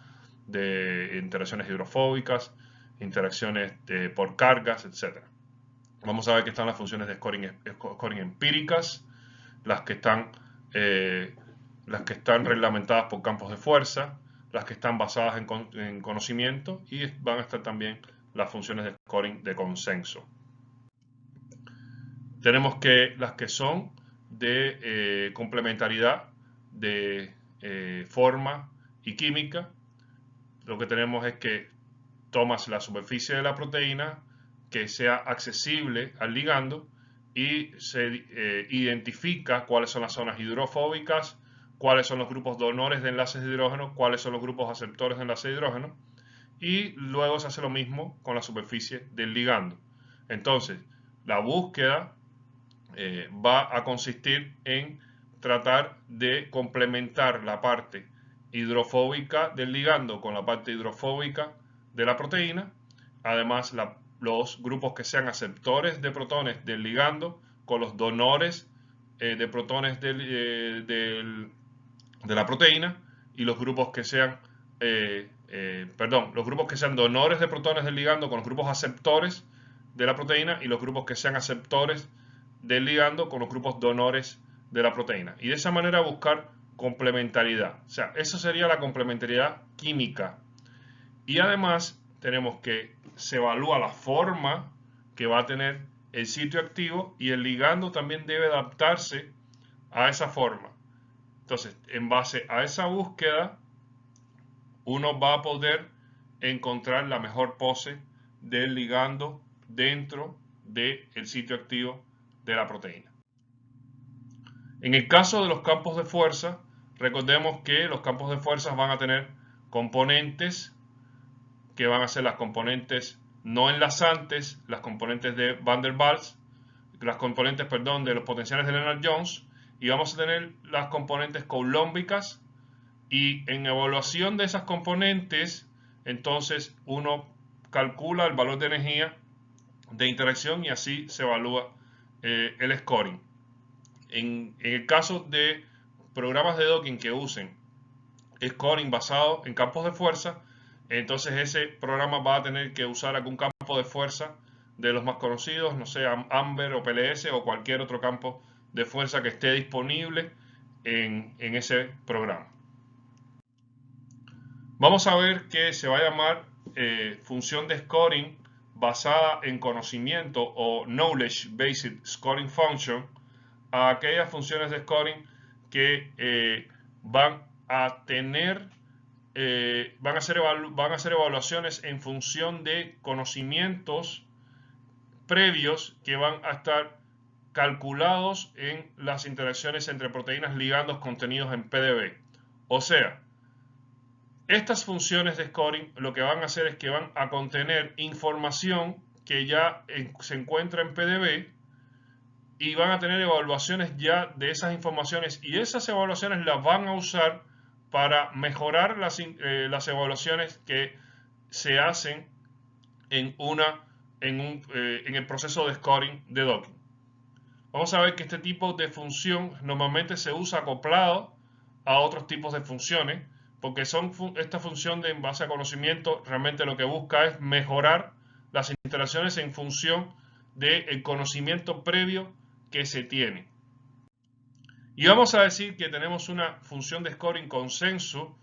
de interacciones hidrofóbicas, interacciones por cargas, etc. Vamos a ver que están las funciones de scoring empíricas, las que están reglamentadas por campos de fuerza, las que están basadas en conocimiento y van a estar también las funciones de scoring de consenso. Tenemos que las que son de complementariedad de forma y química. Lo que tenemos es que tomas la superficie de la proteína que sea accesible al ligando y se identifica cuáles son las zonas hidrofóbicas, cuáles son los grupos donores de enlaces de hidrógeno, cuáles son los grupos aceptores de enlaces de hidrógeno y luego se hace lo mismo con la superficie del ligando. Entonces, la búsqueda va a consistir en tratar de complementar la parte hidrofóbica del ligando con la parte hidrofóbica de la proteína. Además, los grupos que sean aceptores de protones del ligando con los donores de protones de la proteína y los grupos que sean, los grupos que sean donores de protones del ligando con los grupos aceptores de la proteína y los grupos que sean aceptores del ligando con los grupos donores de la proteína. Y de esa manera buscar complementariedad. O sea, eso sería la complementariedad química. Y además tenemos que se evalúa la forma que va a tener el sitio activo y el ligando también debe adaptarse a esa forma. Entonces, en base a esa búsqueda, uno va a poder encontrar la mejor pose del ligando dentro del sitio activo de la proteína. En el caso de los campos de fuerza, recordemos que los campos de fuerza van a tener componentes que van a ser las componentes no enlazantes, las componentes de Van der Waals, las componentes, perdón, de los potenciales de Lennard-Jones, y vamos a tener las componentes coulomбicas, y en evaluación de esas componentes, entonces uno calcula el valor de energía de interacción y así se evalúa el scoring. En el caso de programas de docking que usen scoring basado en campos de fuerza, entonces ese programa va a tener que usar algún campo de fuerza de los más conocidos, no sé, Amber o PLS o cualquier otro campo de fuerza que esté disponible en ese programa. Vamos a ver que se va a llamar función de scoring basada en conocimiento o Knowledge Based Scoring Function a aquellas funciones de scoring que van a tener van a hacer evaluaciones en función de conocimientos previos que van a estar calculados en las interacciones entre proteínas ligandos contenidos en PDB. O sea, estas funciones de scoring lo que van a hacer es que van a contener información que ya se encuentra en PDB y van a tener evaluaciones ya de esas informaciones y esas evaluaciones las van a usar para mejorar las evaluaciones que se hacen en el proceso de scoring de docking. Vamos a ver que este tipo de función normalmente se usa acoplado a otros tipos de funciones, porque esta función de en base a conocimiento realmente lo que busca es mejorar las interacciones en función del conocimiento previo que se tiene. Y vamos a decir que tenemos una función de scoring consenso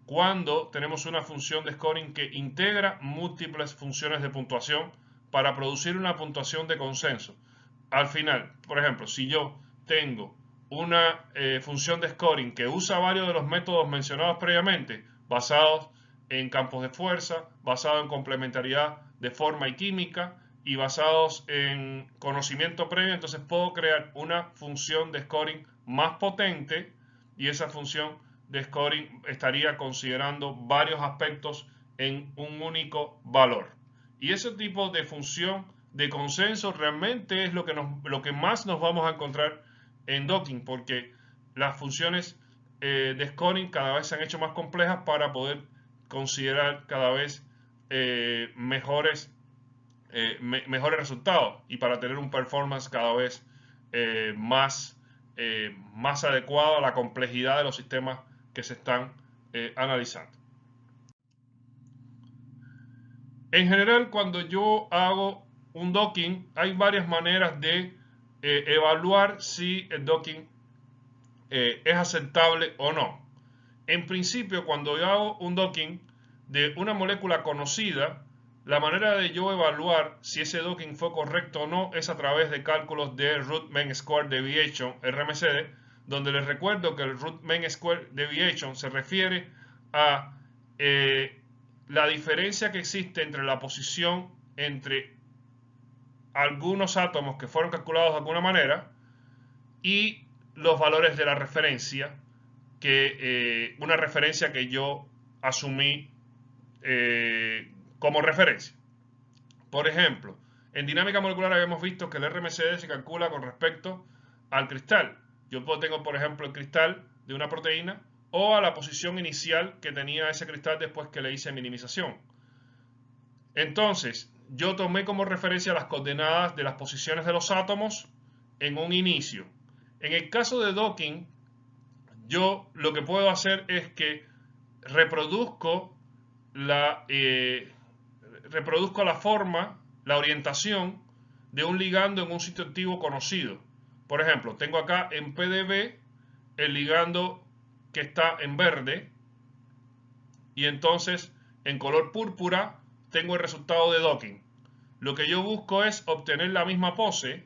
cuando tenemos una función de scoring que integra múltiples funciones de puntuación para producir una puntuación de consenso. Al final, por ejemplo, si yo tengo una función de scoring que usa varios de los métodos mencionados previamente, basados en campos de fuerza, basados en complementariedad de forma y química, y basados en conocimiento previo, entonces puedo crear una función de scoring más potente y esa función de scoring estaría considerando varios aspectos en un único valor. Y ese tipo de función de consenso realmente es lo que más nos vamos a encontrar en docking, porque las funciones de scoring cada vez se han hecho más complejas para poder considerar cada vez mejores resultados y para tener un performance cada vez más adecuado a la complejidad de los sistemas que se están analizando. En general, cuando yo hago un docking, hay varias maneras de evaluar si el docking es aceptable o no. En principio, cuando yo hago un docking de una molécula conocida, la manera de yo evaluar si ese docking fue correcto o no es a través de cálculos de Root Mean Square Deviation, RMSD, donde les recuerdo que el Root Mean Square Deviation se refiere a la diferencia que existe entre la posición entre algunos átomos que fueron calculados de alguna manera y los valores de la referencia, una referencia que yo asumí como referencia. Por ejemplo, en dinámica molecular habíamos visto que el RMSD se calcula con respecto al cristal. Yo tengo, por ejemplo, el cristal de una proteína o a la posición inicial que tenía ese cristal después que le hice minimización. Entonces, yo tomé como referencia las coordenadas de las posiciones de los átomos en un inicio. En el caso de docking, yo lo que puedo hacer es que reproduzco reproduzco la forma, la orientación de un ligando en un sitio activo conocido. Por ejemplo, tengo acá en PDB el ligando que está en verde y entonces en color púrpura tengo el resultado de docking. Lo que yo busco es obtener la misma pose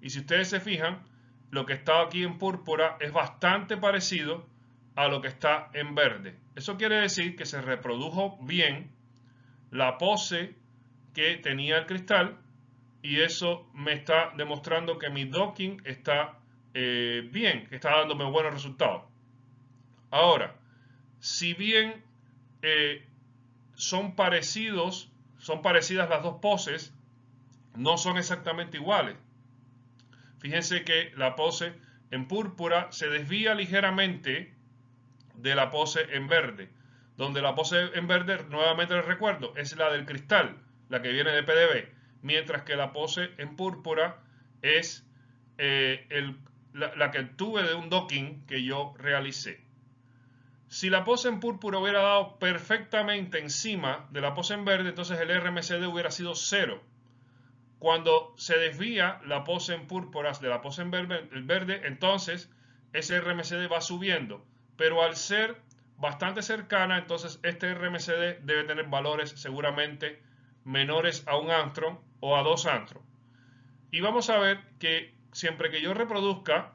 y si ustedes se fijan, lo que está aquí en púrpura es bastante parecido a lo que está en verde. Eso quiere decir que se reprodujo bien la pose que tenía el cristal y eso me está demostrando que mi docking está bien, que está dándome buenos resultados. Ahora, si bien eh, son parecidas las dos poses, no son exactamente iguales. Fíjense que la pose en púrpura se desvía ligeramente de la pose en verde, donde la pose en verde, nuevamente les recuerdo, es la del cristal, la que viene de PDB, mientras que la pose en púrpura es la que tuve de un docking que yo realicé. Si la pose en púrpura hubiera dado perfectamente encima de la pose en verde, entonces el RMCD hubiera sido 0. Cuando se desvía la pose en púrpuras de la pose en verde, entonces ese RMCD va subiendo. Pero al ser bastante cercana, entonces este RMCD debe tener valores seguramente menores a 1 angstrom o a 2 angstrom. Y vamos a ver que siempre que yo reproduzca,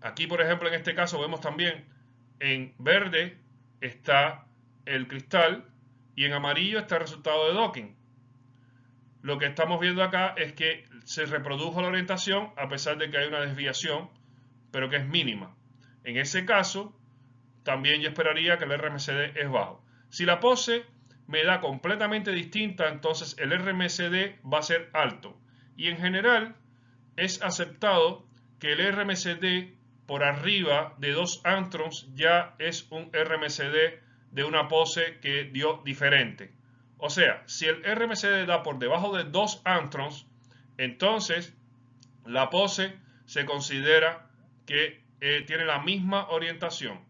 aquí por ejemplo en este caso vemos también en verde está el cristal y en amarillo está el resultado de docking. Lo que estamos viendo acá es que se reprodujo la orientación a pesar de que hay una desviación, pero que es mínima. En ese caso, también yo esperaría que el RMCD es bajo. Si la pose me da completamente distinta, entonces el RMCD va a ser alto. Y en general es aceptado que el RMCD por arriba de 2 angstroms ya es un RMCD de una pose que dio diferente. O sea, si el RMCD da por debajo de 2 angstroms, entonces la pose se considera que tiene la misma orientación.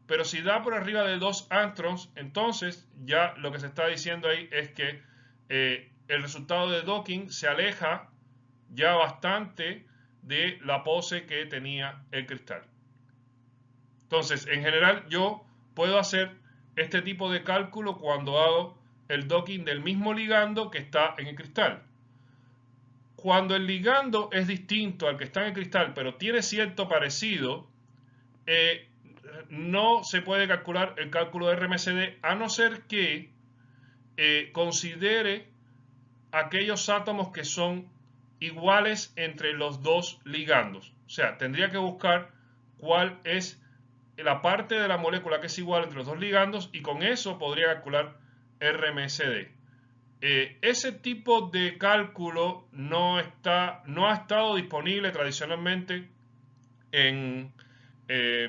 Pero si da por arriba de 2 angstroms, entonces ya lo que se está diciendo ahí es que el resultado de docking se aleja ya bastante de la pose que tenía el cristal. Entonces, en general, yo puedo hacer este tipo de cálculo cuando hago el docking del mismo ligando que está en el cristal. Cuando el ligando es distinto al que está en el cristal, pero tiene cierto parecido, no se puede calcular el cálculo de RMCD a no ser que considere aquellos átomos que son iguales entre los dos ligandos. O sea, tendría que buscar cuál es la parte de la molécula que es igual entre los dos ligandos y con eso podría calcular RMCD. Ese tipo de cálculo no ha estado disponible tradicionalmente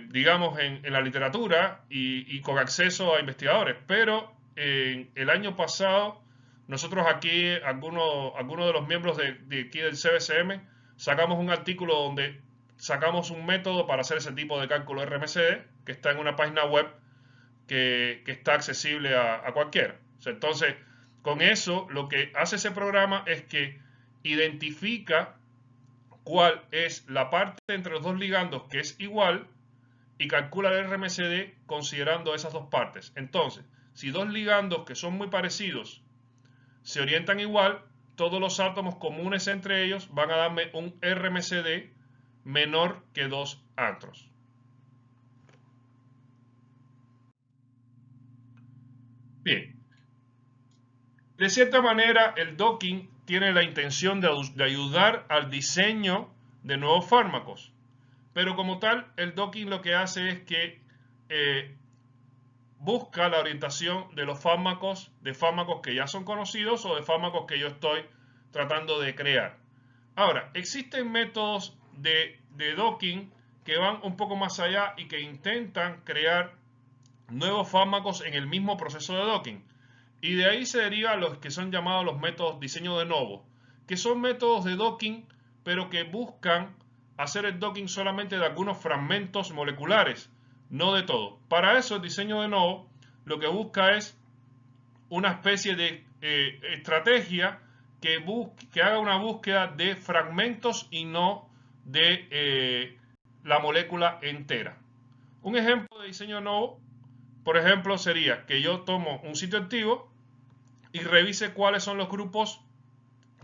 digamos, en la literatura y con acceso a investigadores, pero el año pasado nosotros aquí, algunos de los miembros de aquí del CBCM, sacamos un artículo donde sacamos un método para hacer ese tipo de cálculo RMCD que está en una página web que está accesible a cualquiera. O sea, entonces, con eso, lo que hace ese programa es que identifica cuál es la parte entre los dos ligandos que es igual y calcula el RMCD considerando esas dos partes. Entonces, si dos ligandos que son muy parecidos se orientan igual, todos los átomos comunes entre ellos van a darme un RMCD menor que 2 angstrom. Bien, de cierta manera el docking tiene la intención de ayudar al diseño de nuevos fármacos, pero como tal el docking lo que hace es que busca la orientación de los fármacos, que ya son conocidos o de fármacos que yo estoy tratando de crear. Ahora, existen métodos de docking que van un poco más allá y que intentan crear nuevos fármacos en el mismo proceso de docking. Y de ahí se derivan los que son llamados los métodos diseño de novo, que son métodos de docking, pero que buscan hacer el docking solamente de algunos fragmentos moleculares, no de todo. Para eso el diseño de novo lo que busca es una especie de estrategia que haga una búsqueda de fragmentos y no de la molécula entera. Un ejemplo de diseño de novo, por ejemplo, sería que yo tomo un sitio activo y revise cuáles son los grupos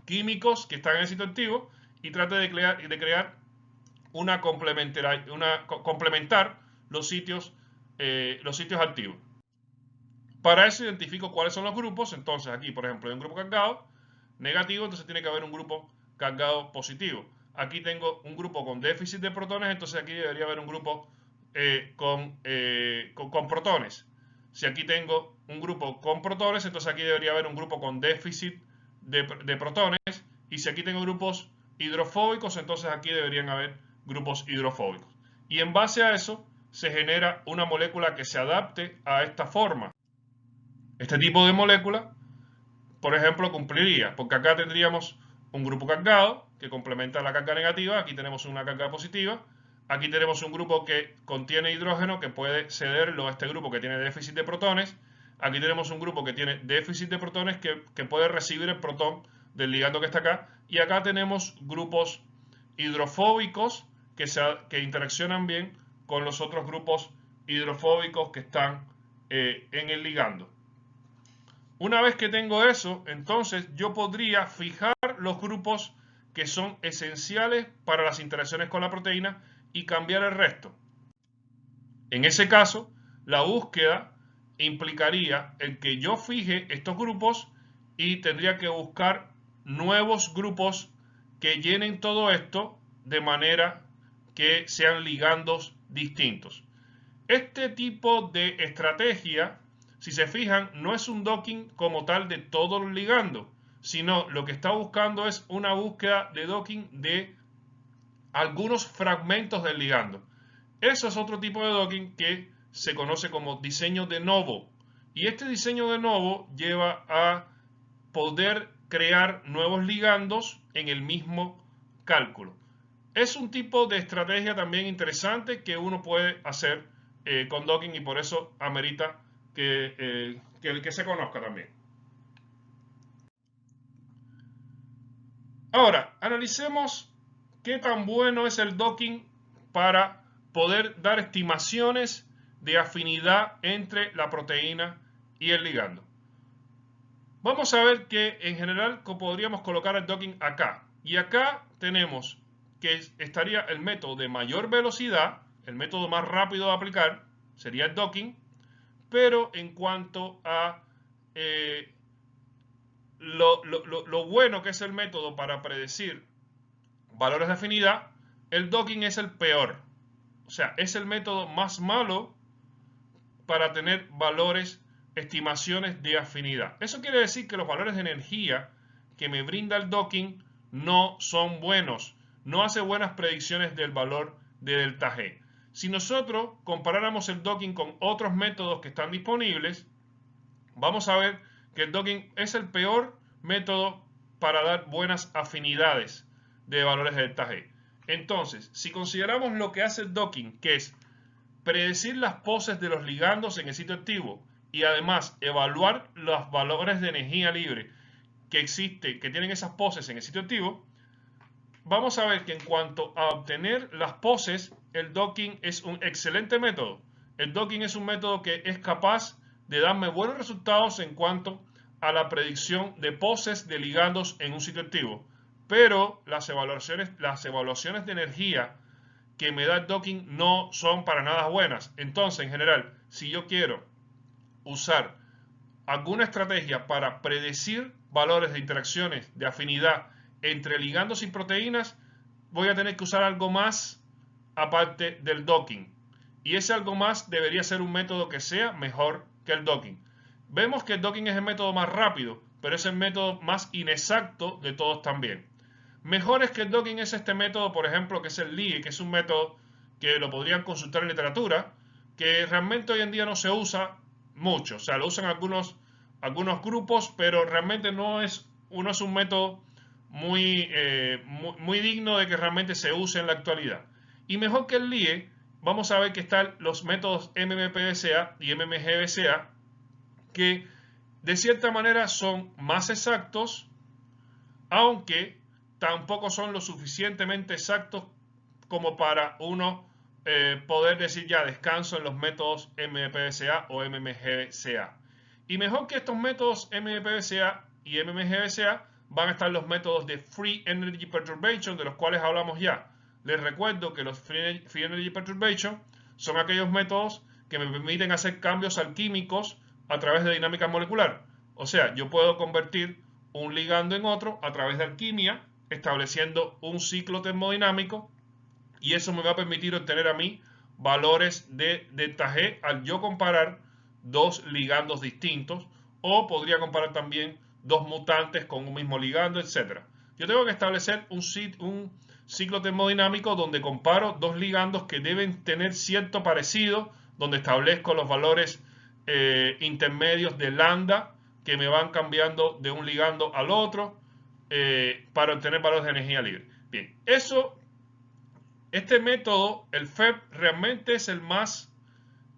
químicos que están en el sitio activo y trate de crear complementar los sitios activos. Para eso identifico cuáles son los grupos. Entonces aquí, por ejemplo, hay un grupo cargado negativo, entonces tiene que haber un grupo cargado positivo. Aquí tengo un grupo con déficit de protones, entonces aquí debería haber un grupo con protones. Si aquí tengo un grupo con protones, entonces aquí debería haber un grupo con déficit de protones. Y si aquí tengo grupos hidrofóbicos, entonces aquí deberían haber grupos hidrofóbicos. Y en base a eso se genera una molécula que se adapte a esta forma. Este tipo de molécula, por ejemplo, cumpliría, porque acá tendríamos un grupo cargado que complementa la carga negativa, aquí tenemos una carga positiva, aquí tenemos un grupo que contiene hidrógeno que puede cederlo a este grupo que tiene déficit de protones, aquí tenemos un grupo que tiene déficit de protones que puede recibir el protón del ligando que está acá, y acá tenemos grupos hidrofóbicos que interaccionan bien con los otros grupos hidrofóbicos que están en el ligando. Una vez que tengo eso, entonces yo podría fijar los grupos que son esenciales para las interacciones con la proteína y cambiar el resto. En ese caso, la búsqueda implicaría el que yo fije estos grupos y tendría que buscar nuevos grupos que llenen todo esto de manera que sean ligandos distintos. Este tipo de estrategia, si se fijan, no es un docking como tal de todos los ligandos, sino lo que está buscando es una búsqueda de docking de algunos fragmentos del ligando. Eso es otro tipo de docking que se conoce como diseño de novo. Y este diseño de novo lleva a poder crear nuevos ligandos en el mismo cálculo. Es un tipo de estrategia también interesante que uno puede hacer con docking y por eso amerita que se conozca también. Ahora, analicemos qué tan bueno es el docking para poder dar estimaciones de afinidad entre la proteína y el ligando. Vamos a ver que en general podríamos colocar el docking acá. Y acá tenemos que estaría el método de mayor velocidad, el método más rápido de aplicar, sería el docking, pero en cuanto a lo bueno que es el método para predecir valores de afinidad, el docking es el peor. O sea, es el método más malo para tener estimaciones de afinidad. Eso quiere decir que los valores de energía que me brinda el docking no son buenos. No hace buenas predicciones del valor de delta G. Si nosotros comparáramos el docking con otros métodos que están disponibles, vamos a ver que el docking es el peor método para dar buenas afinidades de valores de delta G. Entonces, si consideramos lo que hace el docking, que es predecir las poses de los ligandos en el sitio activo y además evaluar los valores de energía libre que tienen esas poses en el sitio activo, vamos a ver que en cuanto a obtener las poses, el docking es un excelente método. El docking es un método que es capaz de darme buenos resultados en cuanto a la predicción de poses de ligandos en un sitio activo. Pero las evaluaciones de energía que me da el docking no son para nada buenas. Entonces, en general, si yo quiero usar alguna estrategia para predecir valores de interacciones de afinidad entre ligandos y proteínas, voy a tener que usar algo más aparte del docking. Y ese algo más debería ser un método que sea mejor que el docking. Vemos que el docking es el método más rápido, pero es el método más inexacto de todos también. Mejores que el docking es este método, por ejemplo, que es el LIE, que es un método que lo podrían consultar en literatura, que realmente hoy en día no se usa mucho. O sea, lo usan algunos grupos, pero realmente no es un método muy digno de que realmente se use en la actualidad. Y mejor que el LIE, vamos a ver que están los métodos MMPDCA y MMGBCA, que de cierta manera son más exactos, aunque tampoco son lo suficientemente exactos como para uno poder decir ya descanso en los métodos MMPDCA o MMGBCA. Y mejor que estos métodos MMPDCA y MMGBCA van a estar los métodos de Free Energy Perturbation, de los cuales hablamos ya. Les recuerdo que los Free Energy Perturbation son aquellos métodos que me permiten hacer cambios alquímicos a través de dinámica molecular. O sea, yo puedo convertir un ligando en otro a través de alquimia, estableciendo un ciclo termodinámico, y eso me va a permitir obtener a mí valores de delta G al yo comparar dos ligandos distintos, o podría comparar también dos mutantes con un mismo ligando, etc. Yo tengo que establecer un ciclo termodinámico donde comparo dos ligandos que deben tener cierto parecido, donde establezco los valores intermedios de lambda que me van cambiando de un ligando al otro para obtener valores de energía libre. Bien, este método, el FEP, realmente es el más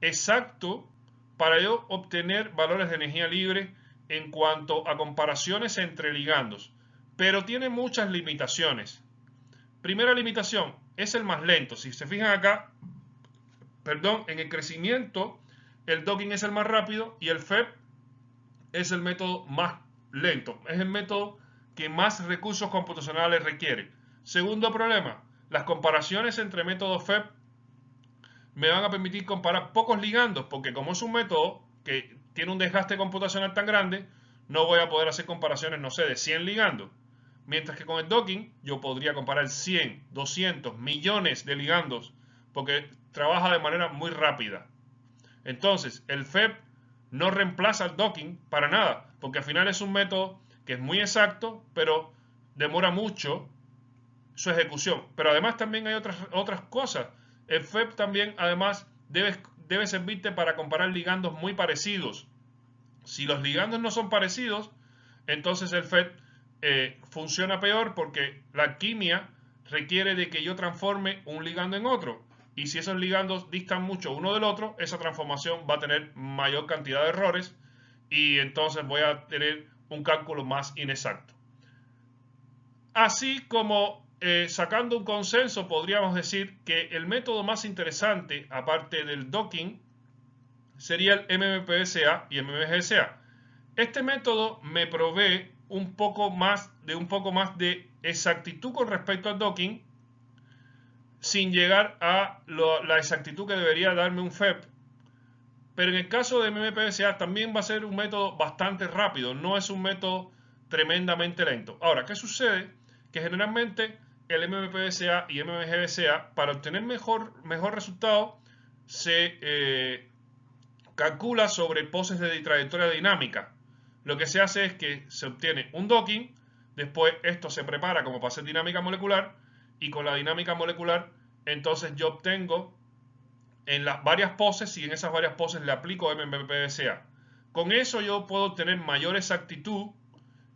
exacto para yo obtener valores de energía libre en cuanto a comparaciones entre ligandos, pero tiene muchas limitaciones. Primera limitación, es el más lento. Si se fijan acá, perdón, en el crecimiento, el docking es el más rápido y el FEP es el método más lento. Es el método que más recursos computacionales requiere. Segundo problema, las comparaciones entre métodos FEP me van a permitir comparar pocos ligandos, porque como es un método que tiene un desgaste computacional tan grande, no voy a poder hacer comparaciones, no sé, de 100 ligandos. Mientras que con el docking yo podría comparar 100, 200, millones de ligandos, porque trabaja de manera muy rápida. Entonces, el FEP no reemplaza al docking para nada, porque al final es un método que es muy exacto, pero demora mucho su ejecución. Pero además también hay otras cosas. El FEP también además debe servirte para comparar ligandos muy parecidos. Si los ligandos no son parecidos, entonces el FEP funciona peor, porque la alquimia requiere de que yo transforme un ligando en otro. Y si esos ligandos distan mucho uno del otro, esa transformación va a tener mayor cantidad de errores y entonces voy a tener un cálculo más inexacto. Así como sacando un consenso, podríamos decir que el método más interesante, aparte del docking, sería el MMPDCA y MMGCA. Este método me provee un poco más de exactitud con respecto al docking, sin llegar a la exactitud que debería darme un FEP. Pero en el caso de MMPDCA también va a ser un método bastante rápido, no es un método tremendamente lento. Ahora, ¿qué sucede? Que generalmente el MMPDCA y MMGBCA, para obtener mejor resultado, se calcula sobre poses de trayectoria dinámica. Lo que se hace es que se obtiene un docking, después esto se prepara como para hacer dinámica molecular, y con la dinámica molecular entonces yo obtengo en las varias poses, y en esas varias poses le aplico MMPDCA. Con eso yo puedo obtener mayor exactitud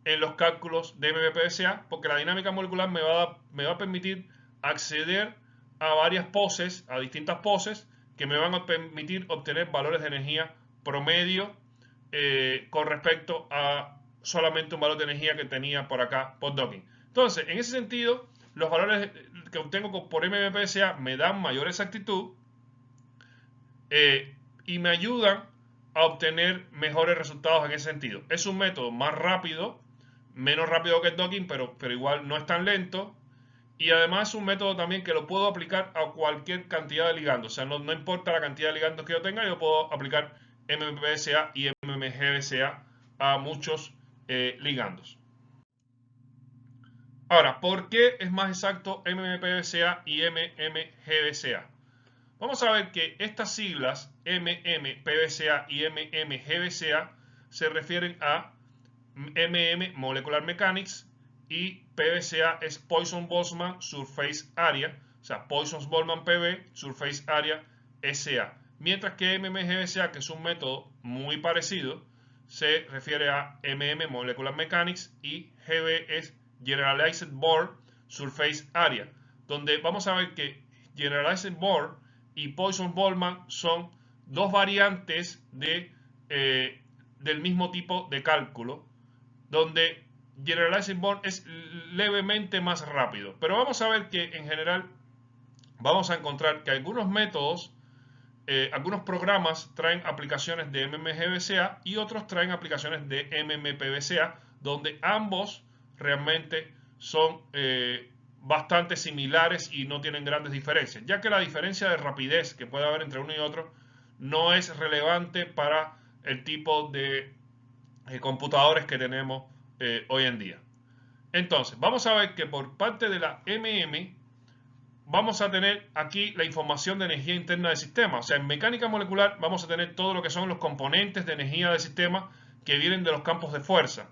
en los cálculos de MMPDCA, porque la dinámica molecular me va a permitir acceder a varias poses, a distintas poses, que me van a permitir obtener valores de energía promedio con respecto a solamente un valor de energía que tenía por acá por docking. Entonces, en ese sentido, los valores que obtengo por MMPDCA me dan mayor exactitud y me ayudan a obtener mejores resultados en ese sentido. Es un método más rápido, menos rápido que el docking, pero igual no es tan lento. Y además es un método también que lo puedo aplicar a cualquier cantidad de ligandos. O sea, no importa la cantidad de ligandos que yo tenga, yo puedo aplicar MMPDCA y MMGBCA a muchos ligandos. Ahora, ¿por qué es más exacto MMPDCA y MMGBCA? Vamos a ver que estas siglas MMPDCA y MMGBCA se refieren a MM, Molecular Mechanics, y PBCA es Poisson-Boltzmann Surface Area, o sea, Poisson-Boltzmann PB Surface Area SA. Mientras que MMGBCA, que es un método muy parecido, se refiere a MM, Molecular Mechanics, y GB es Generalized Board Surface Area, donde vamos a ver que Generalized Board y Poisson-Boltzmann son dos variantes del mismo tipo de cálculo, donde Generalized Board es levemente más rápido. Pero vamos a ver que en general vamos a encontrar que algunos métodos, algunos programas traen aplicaciones de MMGBCA y otros traen aplicaciones de MMPBCA, donde ambos realmente son bastante similares y no tienen grandes diferencias, ya que la diferencia de rapidez que puede haber entre uno y otro no es relevante para el tipo de computadores que tenemos hoy en día. Entonces, vamos a ver que por parte de la vamos a tener aquí la información de energía interna del sistema. O sea, en mecánica molecular vamos a tener todo lo que son los componentes de energía del sistema que vienen de los campos de fuerza.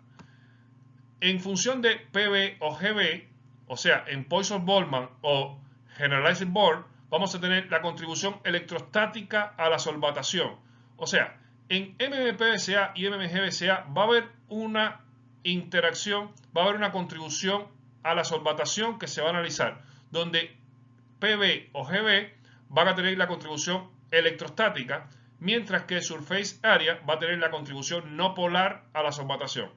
En función de PV o GB, o sea, en Poisson-Boltzmann o Generalized Board, vamos a tener la contribución electrostática a la solvatación. O sea, en MMPBCA y MMGBCA va a haber una interacción, va a haber una contribución a la solvatación que se va a analizar, donde PV o GB van a tener la contribución electrostática, mientras que Surface Area va a tener la contribución no polar a la solvatación.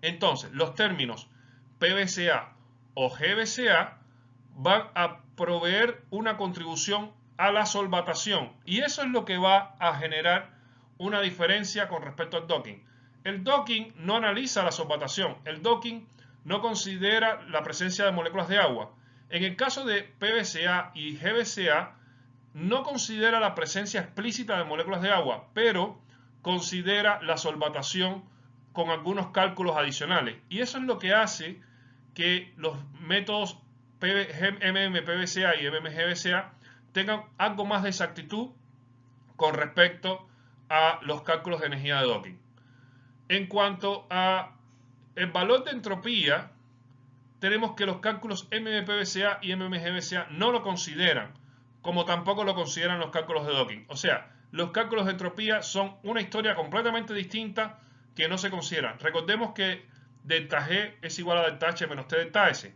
Entonces, los términos PBCA o GBCA van a proveer una contribución a la solvatación, y eso es lo que va a generar una diferencia con respecto al docking. El docking no analiza la solvatación, el docking no considera la presencia de moléculas de agua. En el caso de PBCA y GBCA, no considera la presencia explícita de moléculas de agua, pero considera la solvatación con algunos cálculos adicionales. Y eso es lo que hace que los métodos MMPBCA y MMGBCA tengan algo más de exactitud con respecto a los cálculos de energía de docking. En cuanto a el valor de entropía, tenemos que los cálculos MMPBCA y MMGBCA no lo consideran, como tampoco lo consideran los cálculos de docking. O sea, los cálculos de entropía son una historia completamente distinta que no se consideran. Recordemos que delta G es igual a delta H menos T delta S.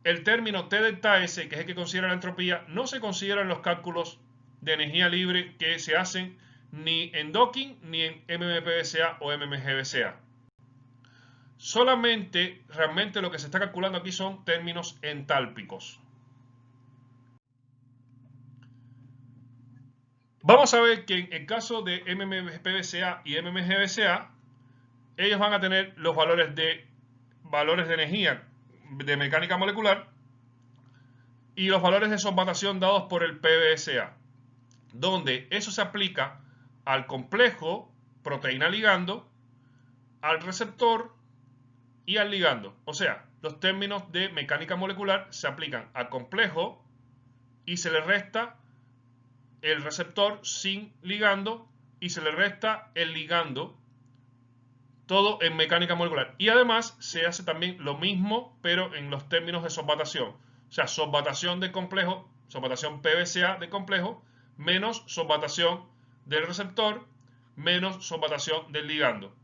El término T delta S, que es el que considera la entropía, no se considera en los cálculos de energía libre que se hacen ni en docking ni en MMPBCA o MMGBCA. Solamente, realmente lo que se está calculando aquí son términos entálpicos. Vamos a ver que en el caso de MMPBCA y MMGBCA, ellos van a tener los valores de energía de mecánica molecular y los valores de solvatación dados por el PBCA, donde eso se aplica al complejo proteína ligando, al receptor y al ligando. O sea, los términos de mecánica molecular se aplican al complejo y se le resta el receptor sin ligando y se le resta el ligando, todo en mecánica molecular. Y además se hace también lo mismo, pero en los términos de solvatación. O sea, solvatación del complejo, solvatación PBCA del complejo, menos solvatación del receptor, menos solvatación del ligando.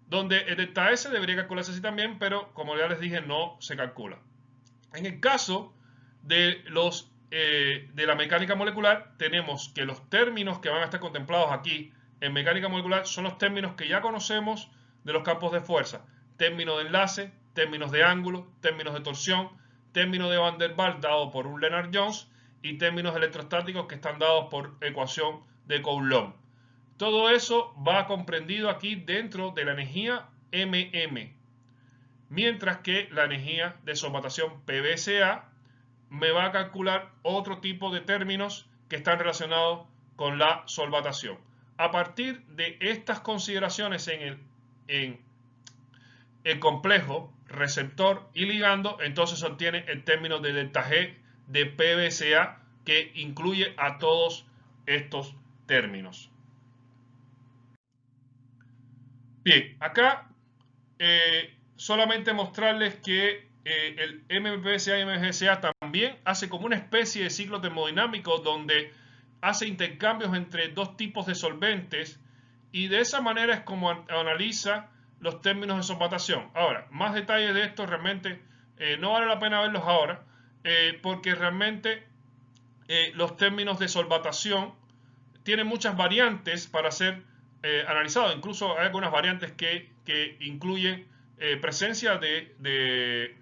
Donde el delta S debería calcularse así también, pero como ya les dije, no se calcula. En el caso de la mecánica molecular, tenemos que los términos que van a estar contemplados aquí en mecánica molecular son los términos que ya conocemos de los campos de fuerza. Términos de enlace, términos de ángulo, términos de torsión, términos de Van der Waals dado por un Lennard-Jones y términos electrostáticos que están dados por ecuación de Coulomb. Todo eso va comprendido aquí dentro de la energía MM. Mientras que la energía de solvatación PBCA me va a calcular otro tipo de términos que están relacionados con la solvatación. A partir de estas consideraciones en el complejo, receptor y ligando, entonces se obtiene el término de delta G de PBCA que incluye a todos estos términos. Bien, acá solamente mostrarles que el MMPBCA y MMGBCA también hace como una especie de ciclo termodinámico donde hace intercambios entre dos tipos de solventes y de esa manera es como analiza los términos de solvatación. Ahora, más detalles de esto realmente no vale la pena verlos ahora, porque realmente los términos de solvatación tienen muchas variantes para ser analizados. Incluso hay algunas variantes que incluyen presencia de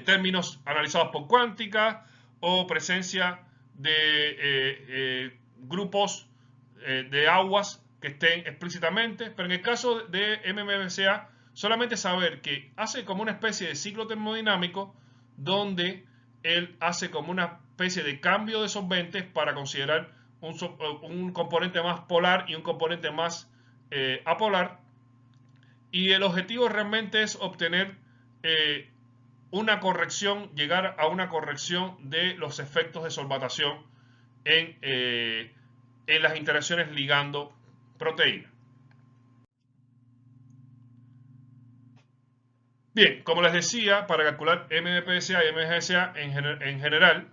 términos analizados por cuántica o presencia de grupos de aguas que estén explícitamente, pero en el caso de MMBCA solamente saber que hace como una especie de ciclo termodinámico donde él hace como una especie de cambio de solventes para considerar un componente más polar y un componente más apolar, y el objetivo realmente es obtener una corrección, llegar a una corrección de los efectos de solvatación en las interacciones ligando proteína. Bien, como les decía, para calcular MMPSA y MGSA en general,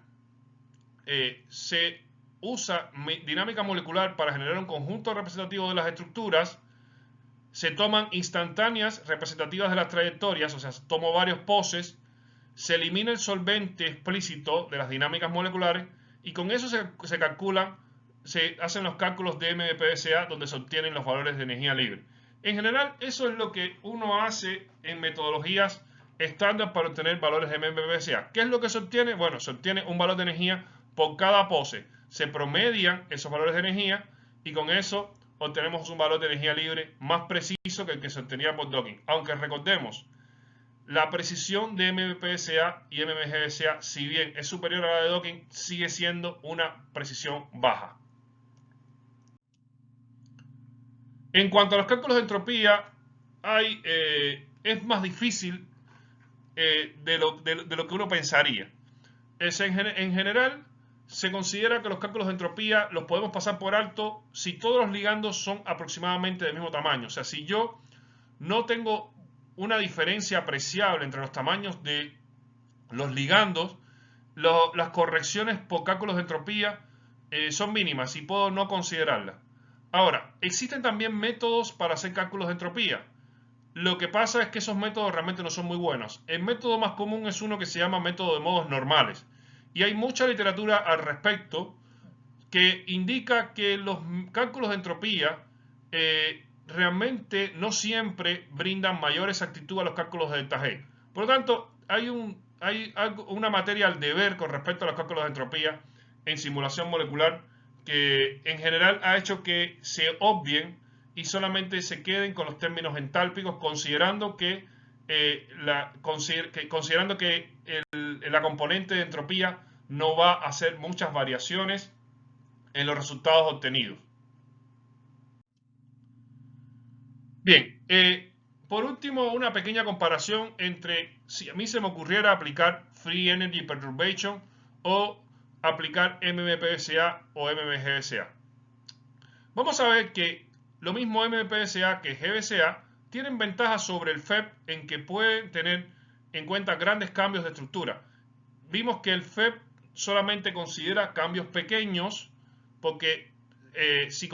se usa dinámica molecular para generar un conjunto representativo de las estructuras. Se toman instantáneas representativas de las trayectorias, o sea, tomo varios poses, se elimina el solvente explícito de las dinámicas moleculares y con eso se calculan, se hacen los cálculos de MMPSA donde se obtienen los valores de energía libre. En general, eso es lo que uno hace en metodologías estándar para obtener valores de MMPSA. ¿Qué es lo que se obtiene? Bueno, se obtiene un valor de energía por cada pose. Se promedian esos valores de energía y con eso obtenemos un valor de energía libre más preciso que el que se obtenía por docking. Aunque recordemos, la precisión de MMPSA y MMGSA, si bien es superior a la de docking, sigue siendo una precisión baja. En cuanto a los cálculos de entropía, es más difícil de lo que uno pensaría. En general, se considera que los cálculos de entropía los podemos pasar por alto si todos los ligandos son aproximadamente del mismo tamaño. O sea, si yo no tengo una diferencia apreciable entre los tamaños de los ligandos, las correcciones por cálculos de entropía son mínimas y puedo no considerarlas. Ahora, existen también métodos para hacer cálculos de entropía. Lo que pasa es que esos métodos realmente no son muy buenos. El método más común es uno que se llama método de modos normales. Y hay mucha literatura al respecto que indica que los cálculos de entropía realmente no siempre brindan mayor exactitud a los cálculos de delta G. Por lo tanto, hay una materia al deber con respecto a los cálculos de entropía en simulación molecular que en general ha hecho que se obvien y solamente se queden con los términos entálpicos, considerando que la componente de entropía no va a hacer muchas variaciones en los resultados obtenidos. Bien, por último, una pequeña comparación entre si a mí se me ocurriera aplicar Free Energy Perturbation o aplicar MMPSA o MMGSA. Vamos a ver que lo mismo MMPSA que GBSA tienen ventajas sobre el FEP en que pueden tener en cuenta grandes cambios de estructura. Vimos que el FEP solamente considera cambios pequeños porque si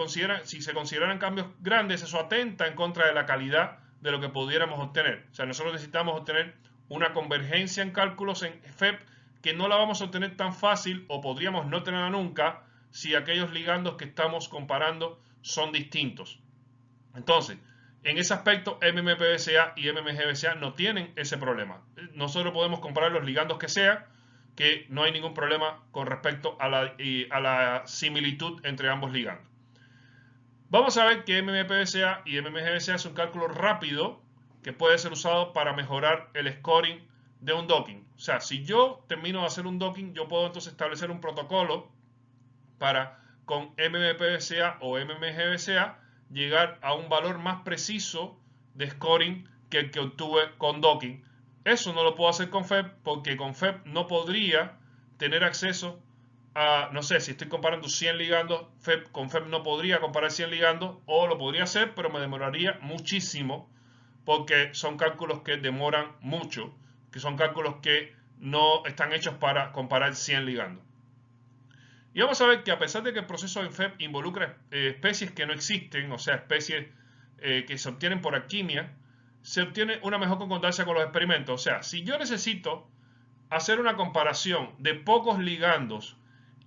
se consideran cambios grandes, eso atenta en contra de la calidad de lo que pudiéramos obtener. O sea, nosotros necesitamos obtener una convergencia en cálculos en FEP que no la vamos a obtener tan fácil o podríamos no tenerla nunca si aquellos ligandos que estamos comparando son distintos. Entonces, en ese aspecto, MMPSA y MMGBSA no tienen ese problema. Nosotros podemos comparar los ligandos que sean, que no hay ningún problema con respecto a la similitud entre ambos ligandos. Vamos a ver que MMPSA y MMGBSA es un cálculo rápido que puede ser usado para mejorar el scoring de un docking. O sea, si yo termino de hacer un docking, yo puedo entonces establecer un protocolo para con MMPSA o MMGBSA llegar a un valor más preciso de scoring que el que obtuve con docking. Eso no lo puedo hacer con FEP porque con FEP no podría tener acceso a, no sé, si estoy comparando 100 ligandos, con FEP no podría comparar 100 ligandos, o lo podría hacer, pero me demoraría muchísimo porque son cálculos que demoran mucho, que son cálculos que no están hechos para comparar 100 ligandos. Y vamos a ver que a pesar de que el proceso en FEP involucra especies que no existen, o sea, especies que se obtienen por alquimia, se obtiene una mejor concordancia con los experimentos. O sea, si yo necesito hacer una comparación de pocos ligandos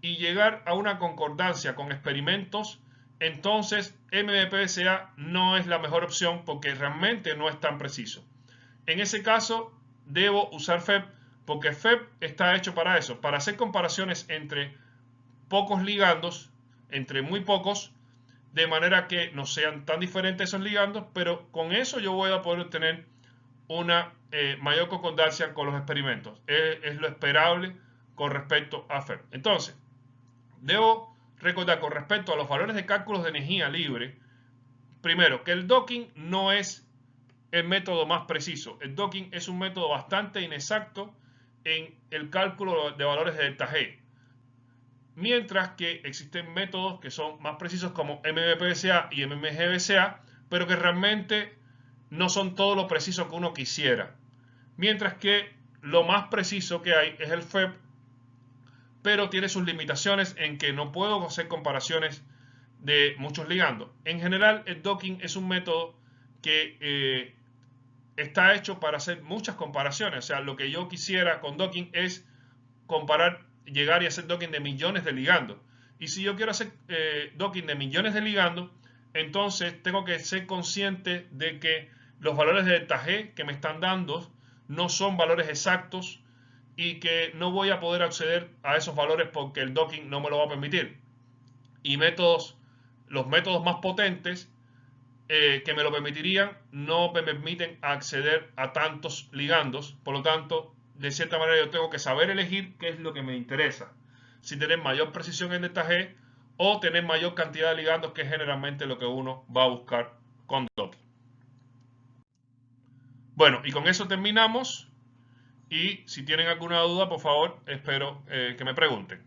y llegar a una concordancia con experimentos, entonces MBPSA no es la mejor opción porque realmente no es tan preciso. En ese caso, debo usar FEP porque FEP está hecho para eso, para hacer comparaciones entre pocos ligandos, entre muy pocos, de manera que no sean tan diferentes esos ligandos, pero con eso yo voy a poder obtener una mayor concordancia con los experimentos. Es lo esperable con respecto a FEP. Entonces, debo recordar con respecto a los valores de cálculos de energía libre, primero, que el docking no es el método más preciso. El docking es un método bastante inexacto en el cálculo de valores de delta G. Mientras que existen métodos que son más precisos como MBPSA y MMGBSA, pero que realmente no son todo lo preciso que uno quisiera. Mientras que lo más preciso que hay es el FEP, pero tiene sus limitaciones en que no puedo hacer comparaciones de muchos ligandos. En general, el docking es un método que está hecho para hacer muchas comparaciones. O sea, lo que yo quisiera con docking es comparar, llegar y hacer docking de millones de ligandos. Y si yo quiero hacer docking de millones de ligandos, entonces tengo que ser consciente de que los valores de delta G que me están dando no son valores exactos y que no voy a poder acceder a esos valores porque el docking no me lo va a permitir. Y los métodos más potentes que me lo permitirían no me permiten acceder a tantos ligandos. Por lo tanto, de cierta manera yo tengo que saber elegir qué es lo que me interesa. Si tener mayor precisión en delta G o tener mayor cantidad de ligandos, que es generalmente lo que uno va a buscar con docking. Bueno, y con eso terminamos. Y si tienen alguna duda, por favor, espero que me pregunten.